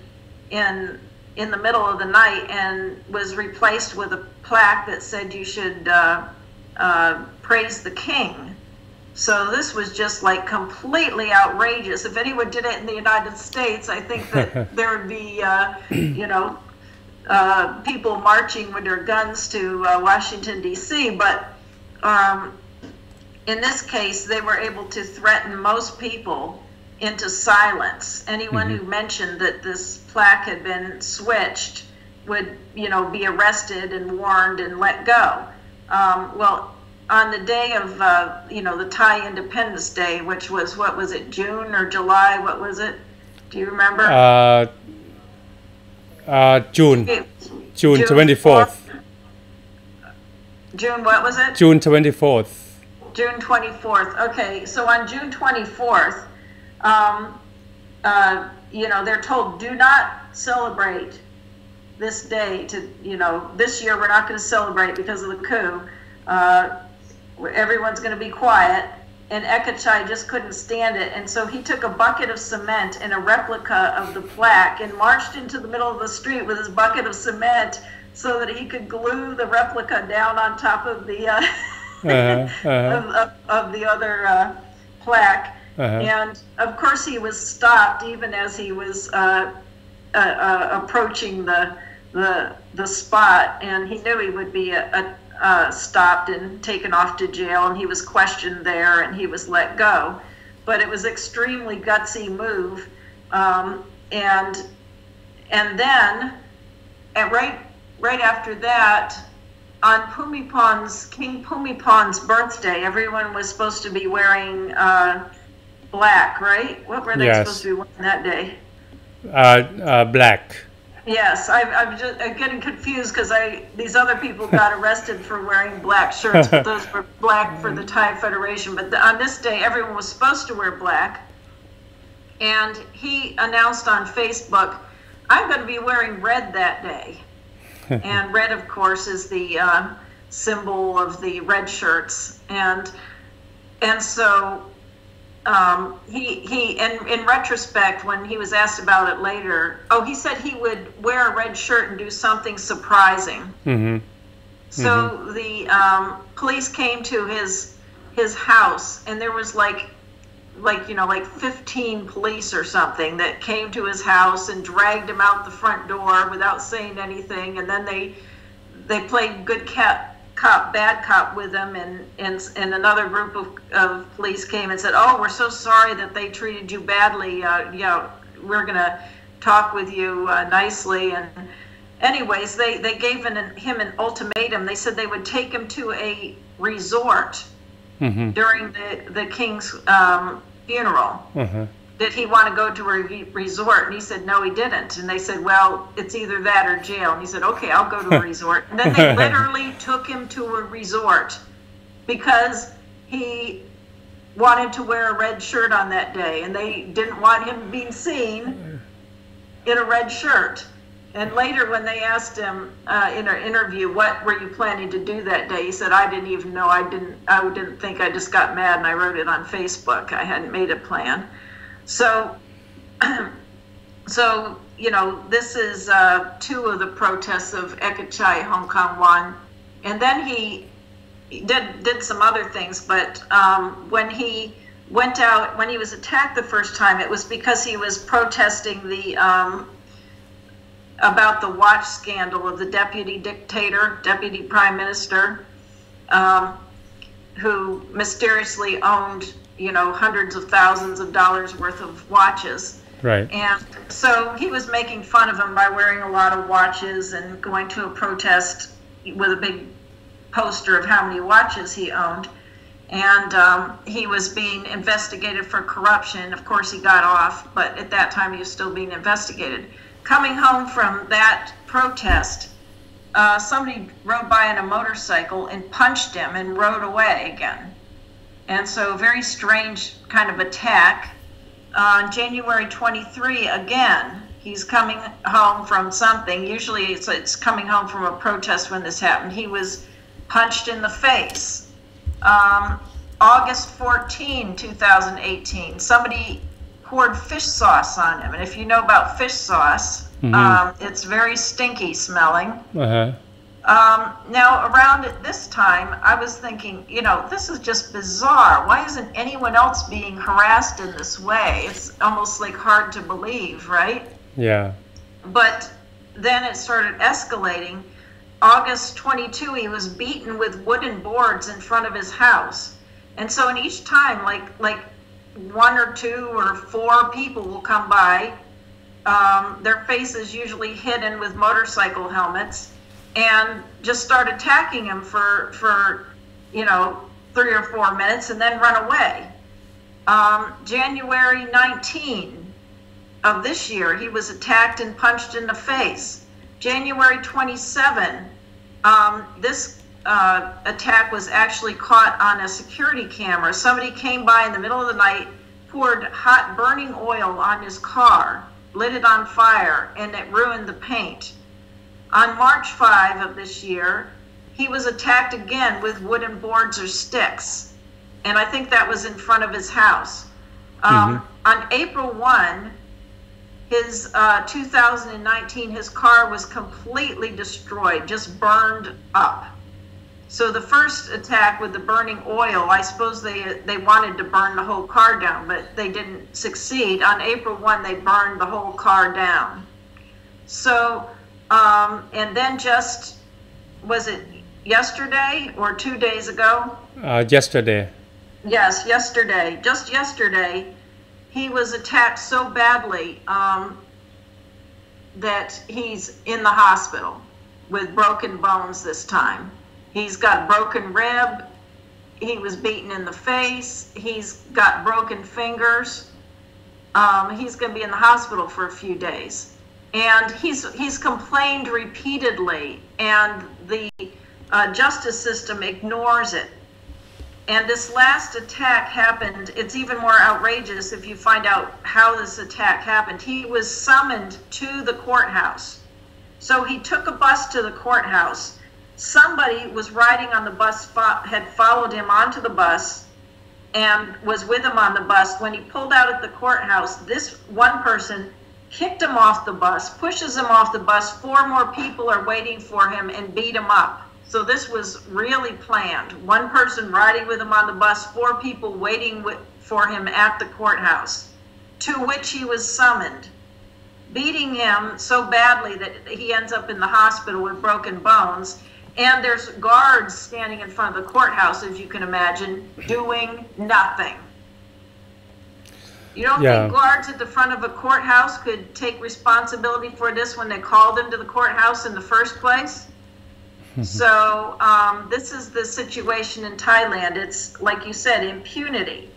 in the middle of the night and was replaced with a plaque that said you should praise the king. So this was just like completely outrageous. If anyone did it in the United States, I think that there would be people marching with their guns to Washington, D.C. But in this case, they were able to threaten most people into silence. Anyone who mentioned that this plaque had been switched would, be arrested and warned and let go. Well, on the day of, the Thai Independence Day, which was, what was it, June or July? What was it? Do you remember? June 24th. June, what was it? June 24th. June 24th. Okay, so on June 24th, they're told, do not celebrate this day this year we're not going to celebrate because of the coup. Everyone's going to be quiet. And Ekachai just couldn't stand it. And so he took a bucket of cement and a replica of the plaque and marched into the middle of the street with his bucket of cement so that he could glue the replica down on top of the of the other plaque. And of course he was stopped even as he was approaching the spot, and he knew he would be stopped and taken off to jail, and he was questioned there and he was let go. But it was extremely gutsy move, and then right after that, on King Pumipon's birthday, everyone was supposed to be wearing black, right? What were they supposed to be wearing that day? Black. Yes, I'm getting confused because these other people got arrested for wearing black shirts, but those were black for the Thai Federation. But on this day, everyone was supposed to wear black. And he announced on Facebook, I'm going to be wearing red that day. And red, of course, is the symbol of the red shirts. And so he in retrospect, when he was asked about it later, he said he would wear a red shirt and do something surprising. Mm-hmm. So the police came to his house, and there was like 15 police or something that came to his house and dragged him out the front door without saying anything. And then they played good cop, bad cop with him, and another group of police came and said, "Oh, we're so sorry that they treated you badly. We're gonna talk with you nicely." And anyways, they gave him an ultimatum. They said they would take him to a resort during the king's funeral. Did he want to go to a resort? And he said, no, he didn't. And they said, well, it's either that or jail. And he said, okay, I'll go to a resort. And then they literally took him to a resort because he wanted to wear a red shirt on that day. And they didn't want him being seen in a red shirt. And later when they asked him in an interview, what were you planning to do that day? He said, I didn't even know. I didn't think. I just got mad and I wrote it on Facebook. I hadn't made a plan. So, this is two of the protests of Ekachai Hong Kong 1. And then he did some other things, but when he went out, when he was attacked the first time, it was because he was protesting about the watch scandal of the deputy prime minister, who mysteriously owned hundreds of thousands of dollars worth of watches. Right. And so he was making fun of him by wearing a lot of watches and going to a protest with a big poster of how many watches he owned. And he was being investigated for corruption. Of course, he got off, but at that time he was still being investigated. Coming home from that protest, somebody rode by on a motorcycle and punched him and rode away again. And so very strange kind of attack. On January 23, again, he's coming home from something. Usually it's coming home from a protest when this happened. He was punched in the face. August 14, 2018, somebody poured fish sauce on him. And if you know about fish sauce, it's very stinky smelling. Now, around this time, I was thinking, this is just bizarre. Why isn't anyone else being harassed in this way? It's almost like hard to believe, right? Yeah. But then it started escalating. August 22, he was beaten with wooden boards in front of his house. And so in each time, like 1 or 2 or 4 people will come by, their faces usually hidden with motorcycle helmets, and just start attacking him for 3 or 4 minutes and then run away. January 19 of this year, he was attacked and punched in the face. January 27, this attack was actually caught on a security camera. Somebody came by in the middle of the night, poured hot burning oil on his car, lit it on fire, and it ruined the paint. On March 5 of this year, he was attacked again with wooden boards or sticks. And I think that was in front of his house. On April 1, his 2019, his car was completely destroyed, just burned up. So the first attack with the burning oil, I suppose they wanted to burn the whole car down, but they didn't succeed. On April 1, they burned the whole car down. So, and then just, was it yesterday or 2 days ago? Yesterday. Yes, yesterday. Just yesterday, he was attacked so badly that he's in the hospital with broken bones this time. He's got broken rib. He was beaten in the face. He's got broken fingers. He's going to be in the hospital for a few days. and he's complained repeatedly, and the justice system ignores it. And this last attack happened. It's even more outrageous if you find out how this attack happened. He was summoned to the courthouse. So he took a bus to the courthouse. Somebody was riding on the bus, had followed him onto the bus and was with him on the bus. When he pulled out at the courthouse, this one person kicked him off the bus, pushes him off the bus. 4 more people are waiting for him and beat him up. So this was really planned. One person riding with him on the bus, 4 people waiting for him at the courthouse, to which he was summoned, beating him so badly that he ends up in the hospital with broken bones. And there's guards standing in front of the courthouse, as you can imagine, doing nothing. You don't think guards at the front of a courthouse could take responsibility for this when they called him to the courthouse in the first place? So this is the situation in Thailand. It's, like you said, impunity.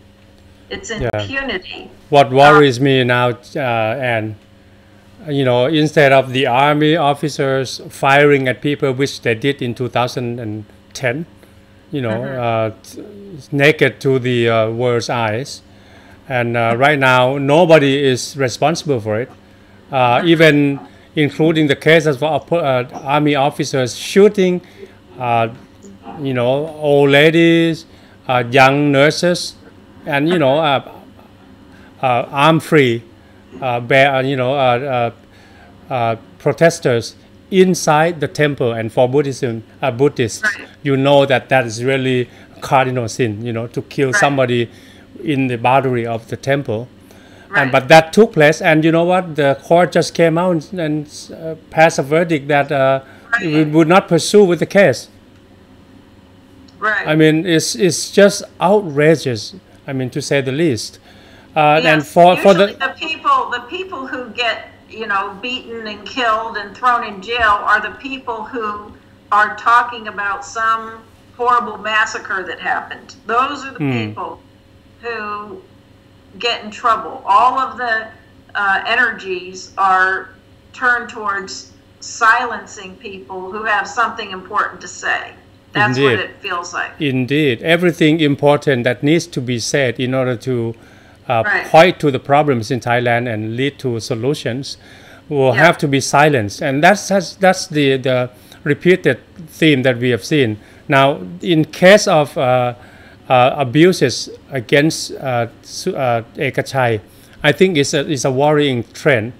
It's impunity. What worries me now, Anne, instead of the army officers firing at people, which they did in 2010, naked to the world's eyes, and right now nobody is responsible for it, even including the cases of army officers shooting, old ladies, young nurses, and arm-free, protesters inside the temple. And for Buddhists, you know that is really cardinal sin, to kill somebody in the boundary of the temple. But that took place, and you know what? The court just came out and passed a verdict that we would not pursue with the case. Right. I mean, it's just outrageous. I mean, to say the least. Yes, and for the people who get beaten and killed and thrown in jail are the people who are talking about some horrible massacre that happened. Those are the people who get in trouble. All of the energies are turned towards silencing people who have something important to say. That's what it feels like. Indeed. Everything important that needs to be said in order to point to the problems in Thailand and lead to solutions will have to be silenced. And that's the repeated theme that we have seen. Now, in case of abuses against Ekachai, I think it's a worrying trend,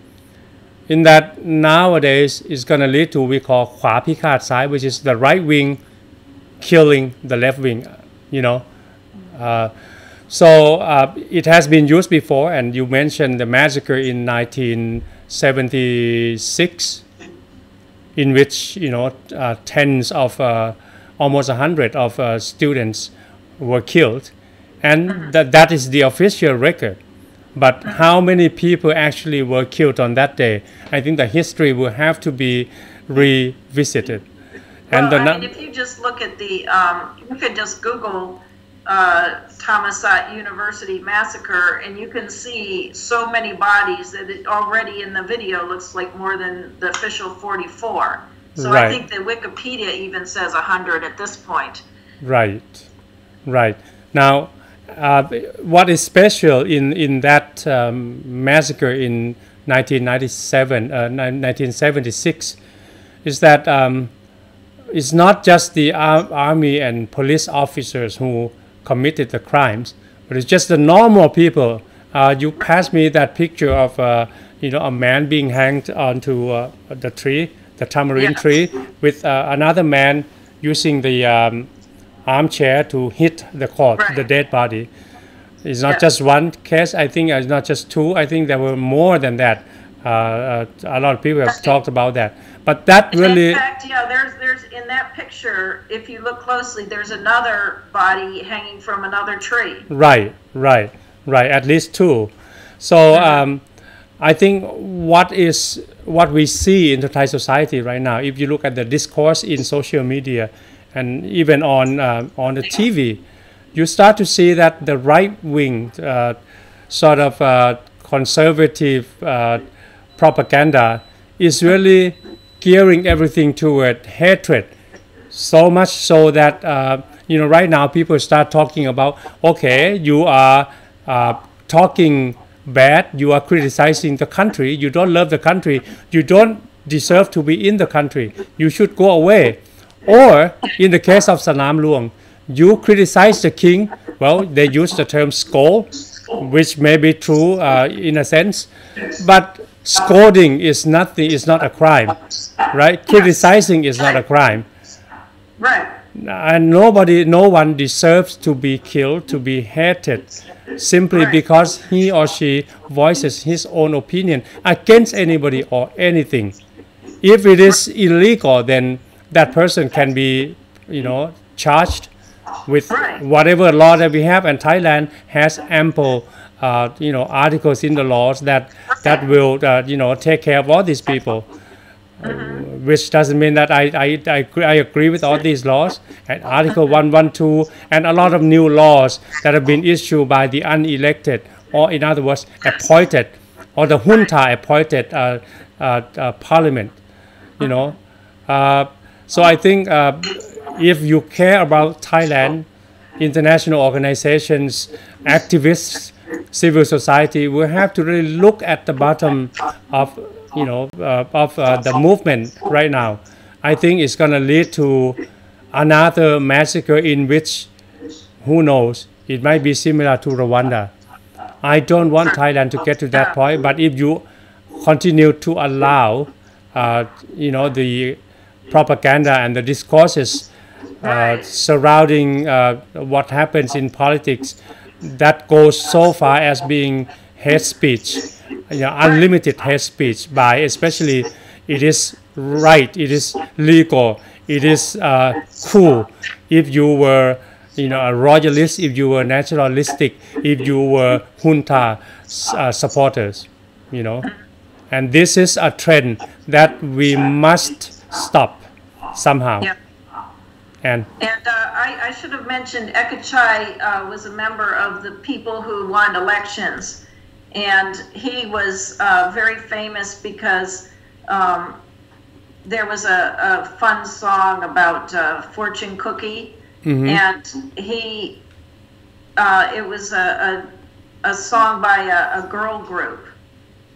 in that nowadays it's going to lead to what we call Khwa Pikhat Sai, which is the right wing killing the left wing, So it has been used before, and you mentioned the massacre in 1976, in which tens of almost 100 of students were killed, and that is the official record. But how many people actually were killed on that day? I think the history will have to be revisited. Well, if you just look at you could just Google Thammasat University massacre, and you can see so many bodies that it already in the video looks like more than the official 44. So I think the Wikipedia even says 100 at this point. Right. Now, what is special in that massacre in 1976 is that it's not just the army and police officers who committed the crimes, but it's just the normal people. You passed me that picture of a man being hanged onto the tree, the tamarind tree, with another man using the armchair to hit the corpse, the dead body. It's not just one case. I think it's not just two. I think there were more than that. A lot of people have talked about that. But that really... In fact, there's in that picture, if you look closely, there's another body hanging from another tree. Right. At least two. So I think what we see in the Thai society right now, if you look at the discourse in social media and even on the TV, you start to see that the right-wing sort of conservative propaganda is really gearing everything toward hatred, so much so that right now people start talking about, okay, you are talking bad, you are criticizing the country, you don't love the country, you don't deserve to be in the country, you should go away. Or in the case of Sanam Luang, you criticize the king, well, they use the term scold, which may be true in a sense, but scolding is not a crime, right? Criticizing is not a crime. Right. And no one deserves to be killed, to be hated, simply because he or she voices his own opinion against anybody or anything. If it is illegal, then that person can be, charged with whatever law that we have, and Thailand has ample, articles in the laws that will, take care of all these people. Which doesn't mean that I agree with all these laws. And Article 112 and a lot of new laws that have been issued by the unelected, or in other words, appointed, or the junta appointed parliament. So I think if you care about Thailand, international organizations, activists, civil society will have to really look at the bottom of the movement right now. I think it's going to lead to another massacre in which, who knows, it might be similar to Rwanda. I don't want Thailand to get to that point, but if you continue to allow, the propaganda and the discourses surrounding what happens in politics that goes so far as being hate speech, unlimited hate speech by, especially, it is right, it is legal, it is cool if you were, a royalist, if you were nationalistic, if you were junta supporters, and this is a trend that we must stop somehow. Yeah. And I should have mentioned Ekachai was a member of the people who won elections, and he was very famous because there was a fun song about fortune cookie, and he it was a song by a girl group,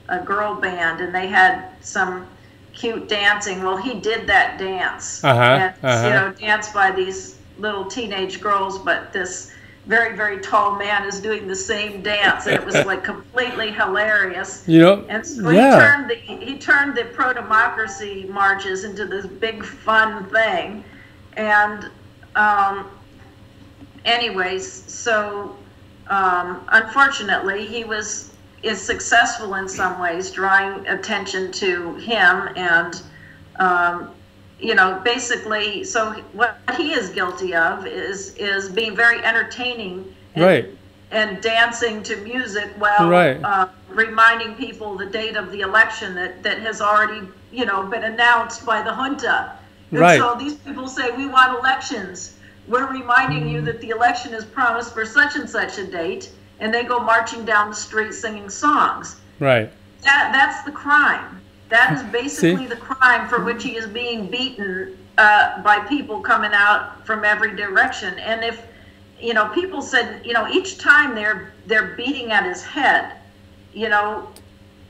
a girl band, and they had some cute dancing. Well, he did that dance, danced by these little teenage girls, but this very, very tall man is doing the same dance, and it was like completely hilarious. And so he turned the pro-democracy marches into this big fun thing. And anyways, so unfortunately, he is successful in some ways, drawing attention to him, and basically, so what he is guilty of is being very entertaining and dancing to music while reminding people the date of the election that has already been announced by the junta. And so these people say, we want elections. We're reminding you that the election is promised for such and such a date, and they go marching down the street singing songs. Right. That's the crime. That is basically the crime for which he is being beaten by people coming out from every direction. And if people said, each time they're beating at his head,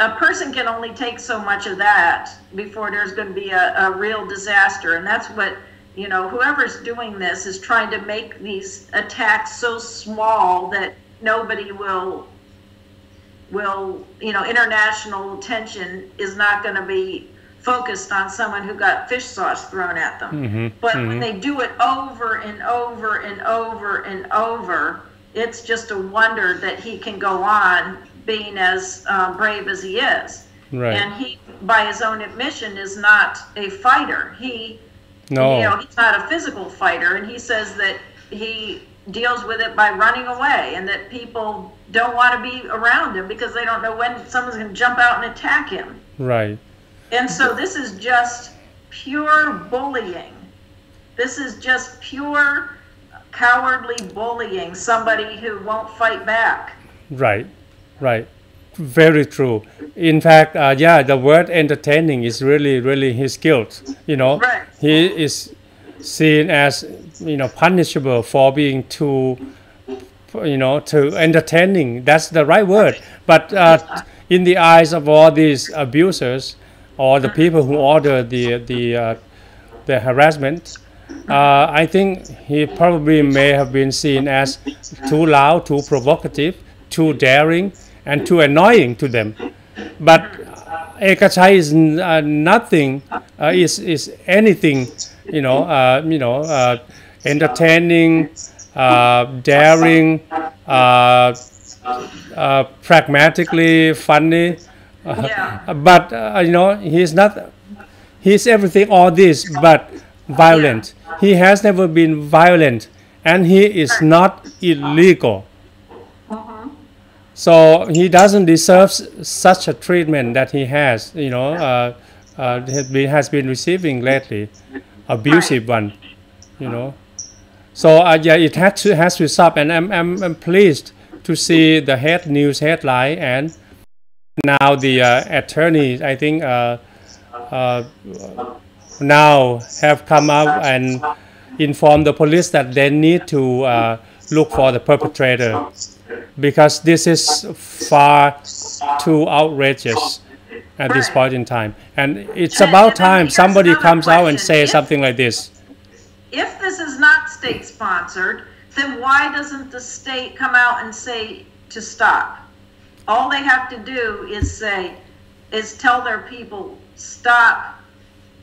a person can only take so much of that before there's going to be a real disaster. And that's what whoever's doing this is trying to make these attacks so small that nobody will international attention is not going to be focused on someone who got fish sauce thrown at them. But when they do it over and over and over and over, it's just a wonder that he can go on being as brave as he is. And he, by his own admission, is not a fighter. He's not a physical fighter, and he says that he deals with it by running away, and that people don't want to be around him because they don't know when someone's going to jump out and attack him. Right. And so this is just pure bullying. This is just pure cowardly bullying somebody who won't fight back. Right. very true. In fact, the word entertaining is really his guilt. Right. He is seen as punishable for being too entertaining. That's the right word. But in the eyes of all these abusers or the people who order the harassment, I think he probably may have been seen as too loud, too provocative, too daring, and too annoying to them. But Ekachai is nothing, is anything, entertaining, daring, pragmatically funny. But he's not. He's everything, all this, but violent. He has never been violent, and he is not illegal. So he doesn't deserve such a treatment that he has, has been receiving lately, abusive one, So it has to stop, and I'm pleased to see the news headline, and now the attorneys, I think, now have come up and informed the police that they need to look for the perpetrator, because this is far too outrageous at this point in time. And it's about time somebody comes out and says something like this. If this is not state-sponsored, then why doesn't the state come out and say to stop? All they have to do is tell their people, stop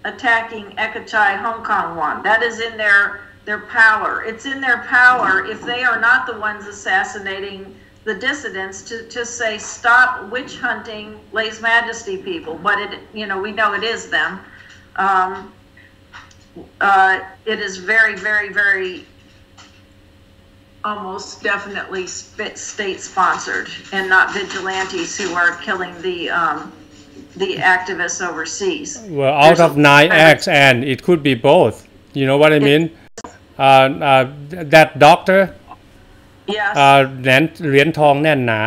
attacking Ekachai Hong Kong one. That is in their power. It's in their power, if they are not the ones assassinating the dissidents, to say stop witch hunting Lese Majesty people. But we know it is them. It is very, very, very almost definitely state-sponsored, and not vigilantes who are killing the activists overseas. Well, out of 9 acts, and it could be both. You know what I mean? That doctor, yes. เหรียญทองแน่นหนา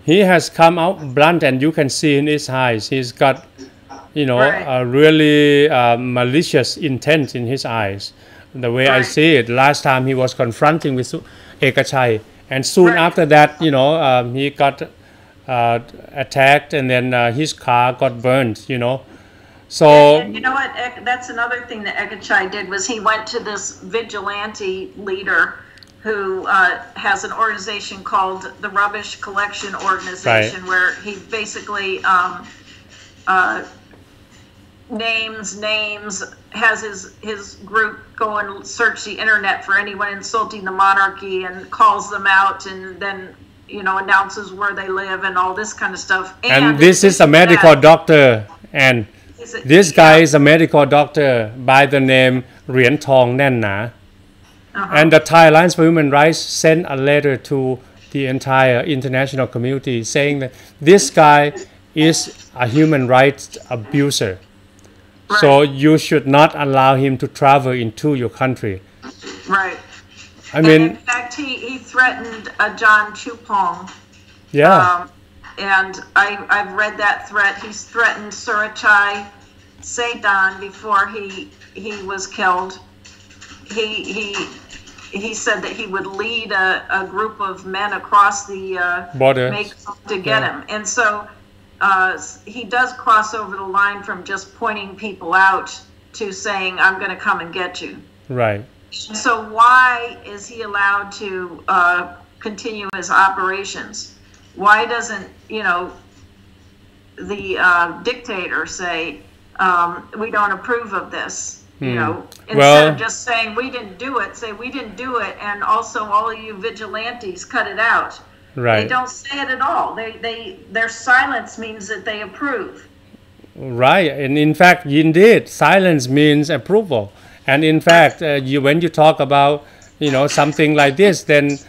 he has come out blunt, and you can see in his eyes he's got a really malicious intent in his eyes. The way I see it, last time he was confronting with Ekachai, and soon after that, he got attacked, and then his car got burned. So and you know what? That's another thing that Ekachai did, was he went to this vigilante leader who has an organization called the Rubbish Collection Organization, right, where he basically names, has his group go and search the internet for anyone insulting the monarchy and calls them out, and then announces where they live and all this kind of stuff. And this is a medical doctor, and this guy is a medical doctor by the name เหรียญทองแน่นหนา And the Thai Alliance for Human Rights sent a letter to the entire international community saying that this guy is a human rights abuser. Right. So you should not allow him to travel into your country. Right. I mean, in fact, he threatened John Chupong. Yeah. And I've read that threat. He's threatened Surachai Seidan before he was killed. He said that he would lead a group of men across the border to get him. And so he does cross over the line from just pointing people out to saying, I'm going to come and get you. Right. So why is he allowed to continue his operations? Why doesn't, the dictator say, we don't approve of this? Instead of just saying we didn't do it, say we didn't do it, and also all of you vigilantes cut it out. Right. They don't say it at all. Their silence means that they approve. Right, and in fact, indeed, silence means approval. And in fact, when you talk about something like this, then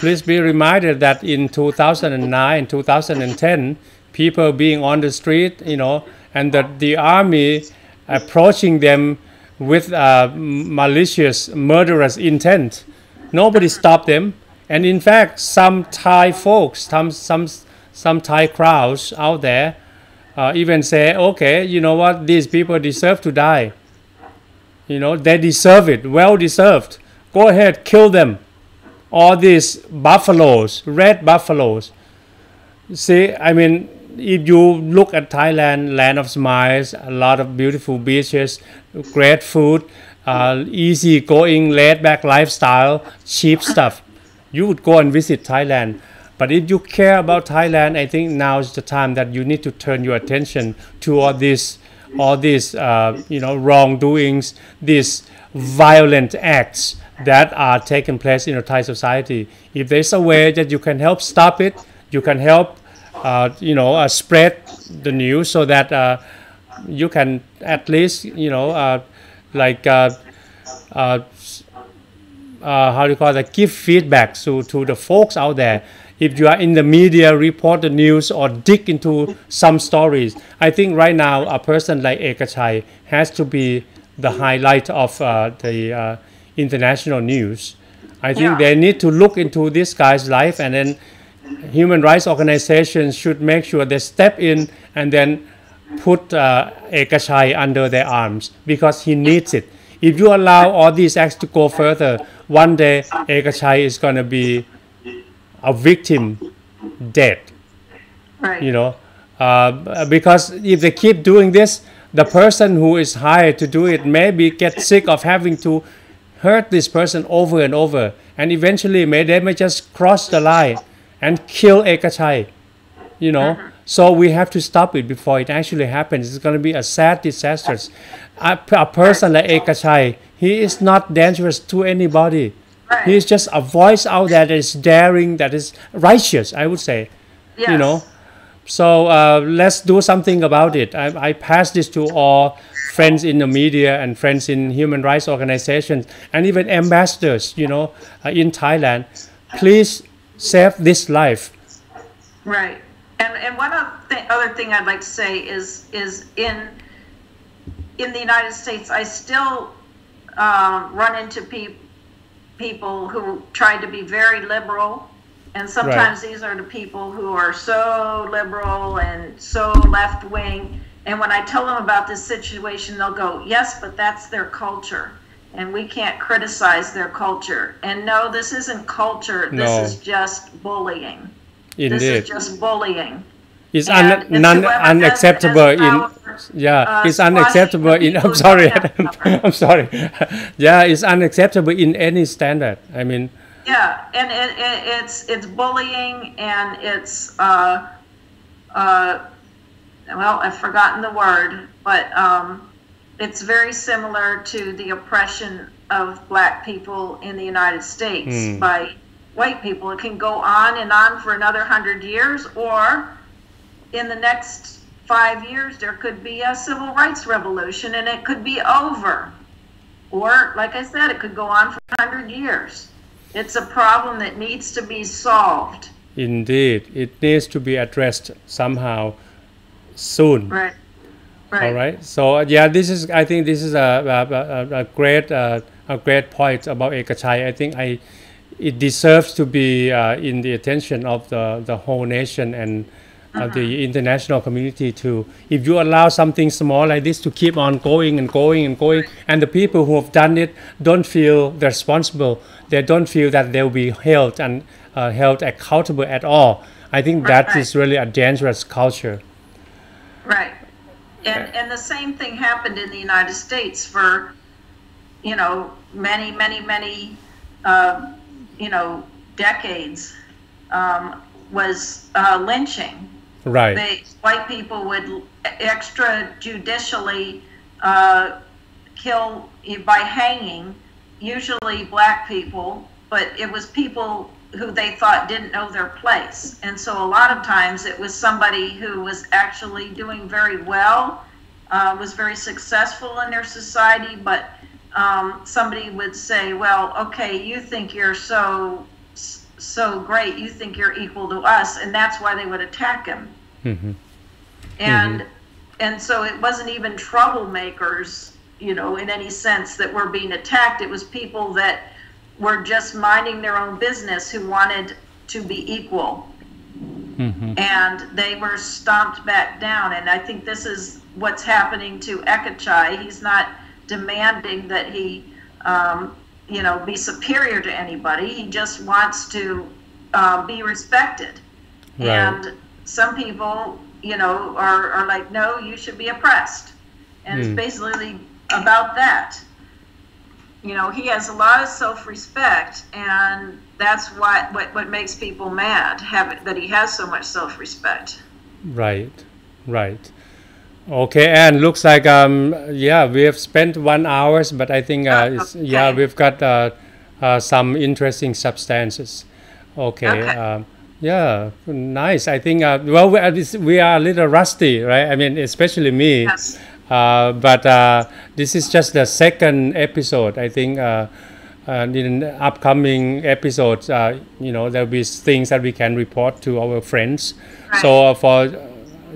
please be reminded that in 2009, 2010, people being on the street, and the army approaching them with malicious, murderous intent. Nobody stopped them. And in fact, some Thai folks, some Thai crowds out there even say, okay, you know what, these people deserve to die. You know, they deserve it, well deserved. Go ahead, kill them. All these buffaloes, red buffaloes. See, I mean, if you look at Thailand, land of smiles, a lot of beautiful beaches, great food, easy going, laid back lifestyle, cheap stuff, you would go and visit Thailand. But if you care about Thailand, I think now is the time that you need to turn your attention to all these wrongdoings, these violent acts that are taking place in the Thai society. If there's a way that you can help stop it, you can help, spread the news so that you can at least, how do you call that? Give feedback to the folks out there. If you are in the media, report the news or dig into some stories. I think right now a person like Ekachai has to be the highlight of the international news. I think they need to look into this guy's life, and then human rights organizations should make sure they step in and then put Ekachai under their arms because he needs it. If you allow all these acts to go further, one day Ekachai is going to be a victim dead. Right. Because if they keep doing this, the person who is hired to do it maybe get sick of having to hurt this person over and over, and eventually they may just cross the line and kill Ekachai. So we have to stop it before it actually happens. It's going to be a sad disaster. A person like Ekachai, he is not dangerous to anybody. Right. He is just a voice out there that is daring, that is righteous, I would say. Yes. So let's do something about it. I pass this to all friends in the media and friends in human rights organizations and even ambassadors, in Thailand. Please save this life. Right. And one other thing I'd like to say is in the United States, I still run into people who try to be very liberal, and sometimes these are the people who are so liberal and so left-wing, and when I tell them about this situation, they'll go, yes, but that's their culture, and we can't criticize their culture. And no, this isn't culture, this is just bullying. Indeed. This is just bullying. It's unacceptable it's unacceptable in I'm sorry. It's unacceptable in any standard. I mean, and it's bullying, and it's I've forgotten the word, but it's very similar to the oppression of black people in the United States by white people. It can go on and on for another 100 years, or in the next 5 years there could be a civil rights revolution and it could be over. Or, like I said, it could go on for 100 years. It's a problem that needs to be solved. Indeed, it needs to be addressed somehow soon. Right. All right. So I think this is a great point about Ekachai. I think it deserves to be in the attention of the whole nation and the international community too. If you allow something small like this to keep on going and going and going, and the people who have done it don't feel responsible, they don't feel that they'll be held accountable at all, I think that is really a dangerous culture. Right. And the same thing happened in the United States for many decades, was lynching. Right. White people would extrajudicially kill by hanging, usually black people, but it was people who they thought didn't know their place. And so a lot of times it was somebody who was actually doing very well, was very successful in their society, but somebody would say, well, okay, you think you're so great, you think you're equal to us, and that's why they would attack him. And so it wasn't even troublemakers, in any sense, that were being attacked. It was people that were just minding their own business who wanted to be equal. and they were stomped back down. And I think this is what's happening to Ekachai. He's not demanding that he, be superior to anybody. He just wants to be respected. Right. And some people, are like, no, you should be oppressed. And it's basically about that. He has a lot of self-respect, and that's what makes people mad, that he has so much self-respect. Right. Okay, and looks like we have spent 1 hour, but I think we've got some interesting substances. Okay. Nice. I think we are a little rusty, right? I mean, especially me. Yes. But this is just the second episode. I think in upcoming episodes, there'll be things that we can report to our friends. Right. So for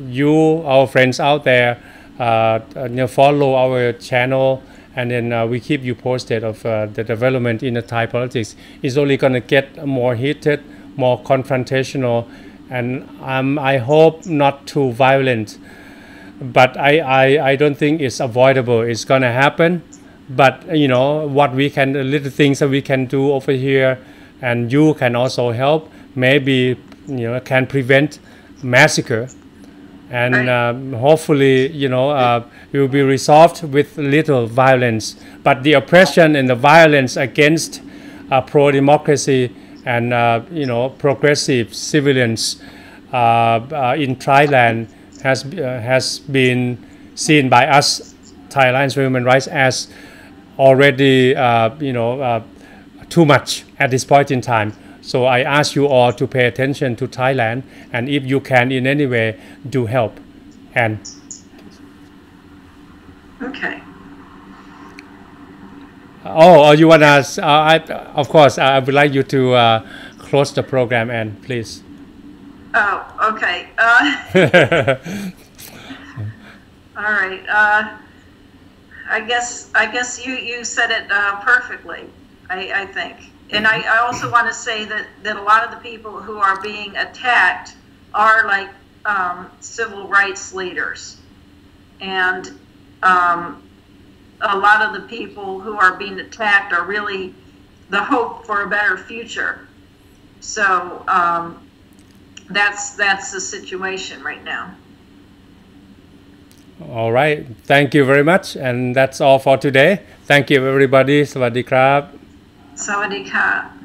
you, our friends out there, follow our channel, and then we keep you posted of the development in the Thai politics. It's only going to get more heated, more confrontational, and I hope not too violent. But I don't think it's avoidable. It's going to happen. But, what little things that we can do over here, and you can also help, maybe, can prevent massacre. And hopefully, it will be resolved with little violence. But the oppression and the violence against pro-democracy and, progressive civilians in Thailand has been seen by us, Thailand's human rights, as already, too much at this point in time. So I ask you all to pay attention to Thailand, and if you can in any way, do help. And okay. Oh, you want to? Of course, I would like you to close the program, Ann, please. Oh, okay. All right. I guess you said it perfectly, I think. And I also want to say that a lot of the people who are being attacked are like civil rights leaders. And a lot of the people who are being attacked are really the hope for a better future. So that's the situation right now. All right. Thank you very much. And that's all for today. Thank you, everybody. สวัสดีครับ สวัสดีค่ะ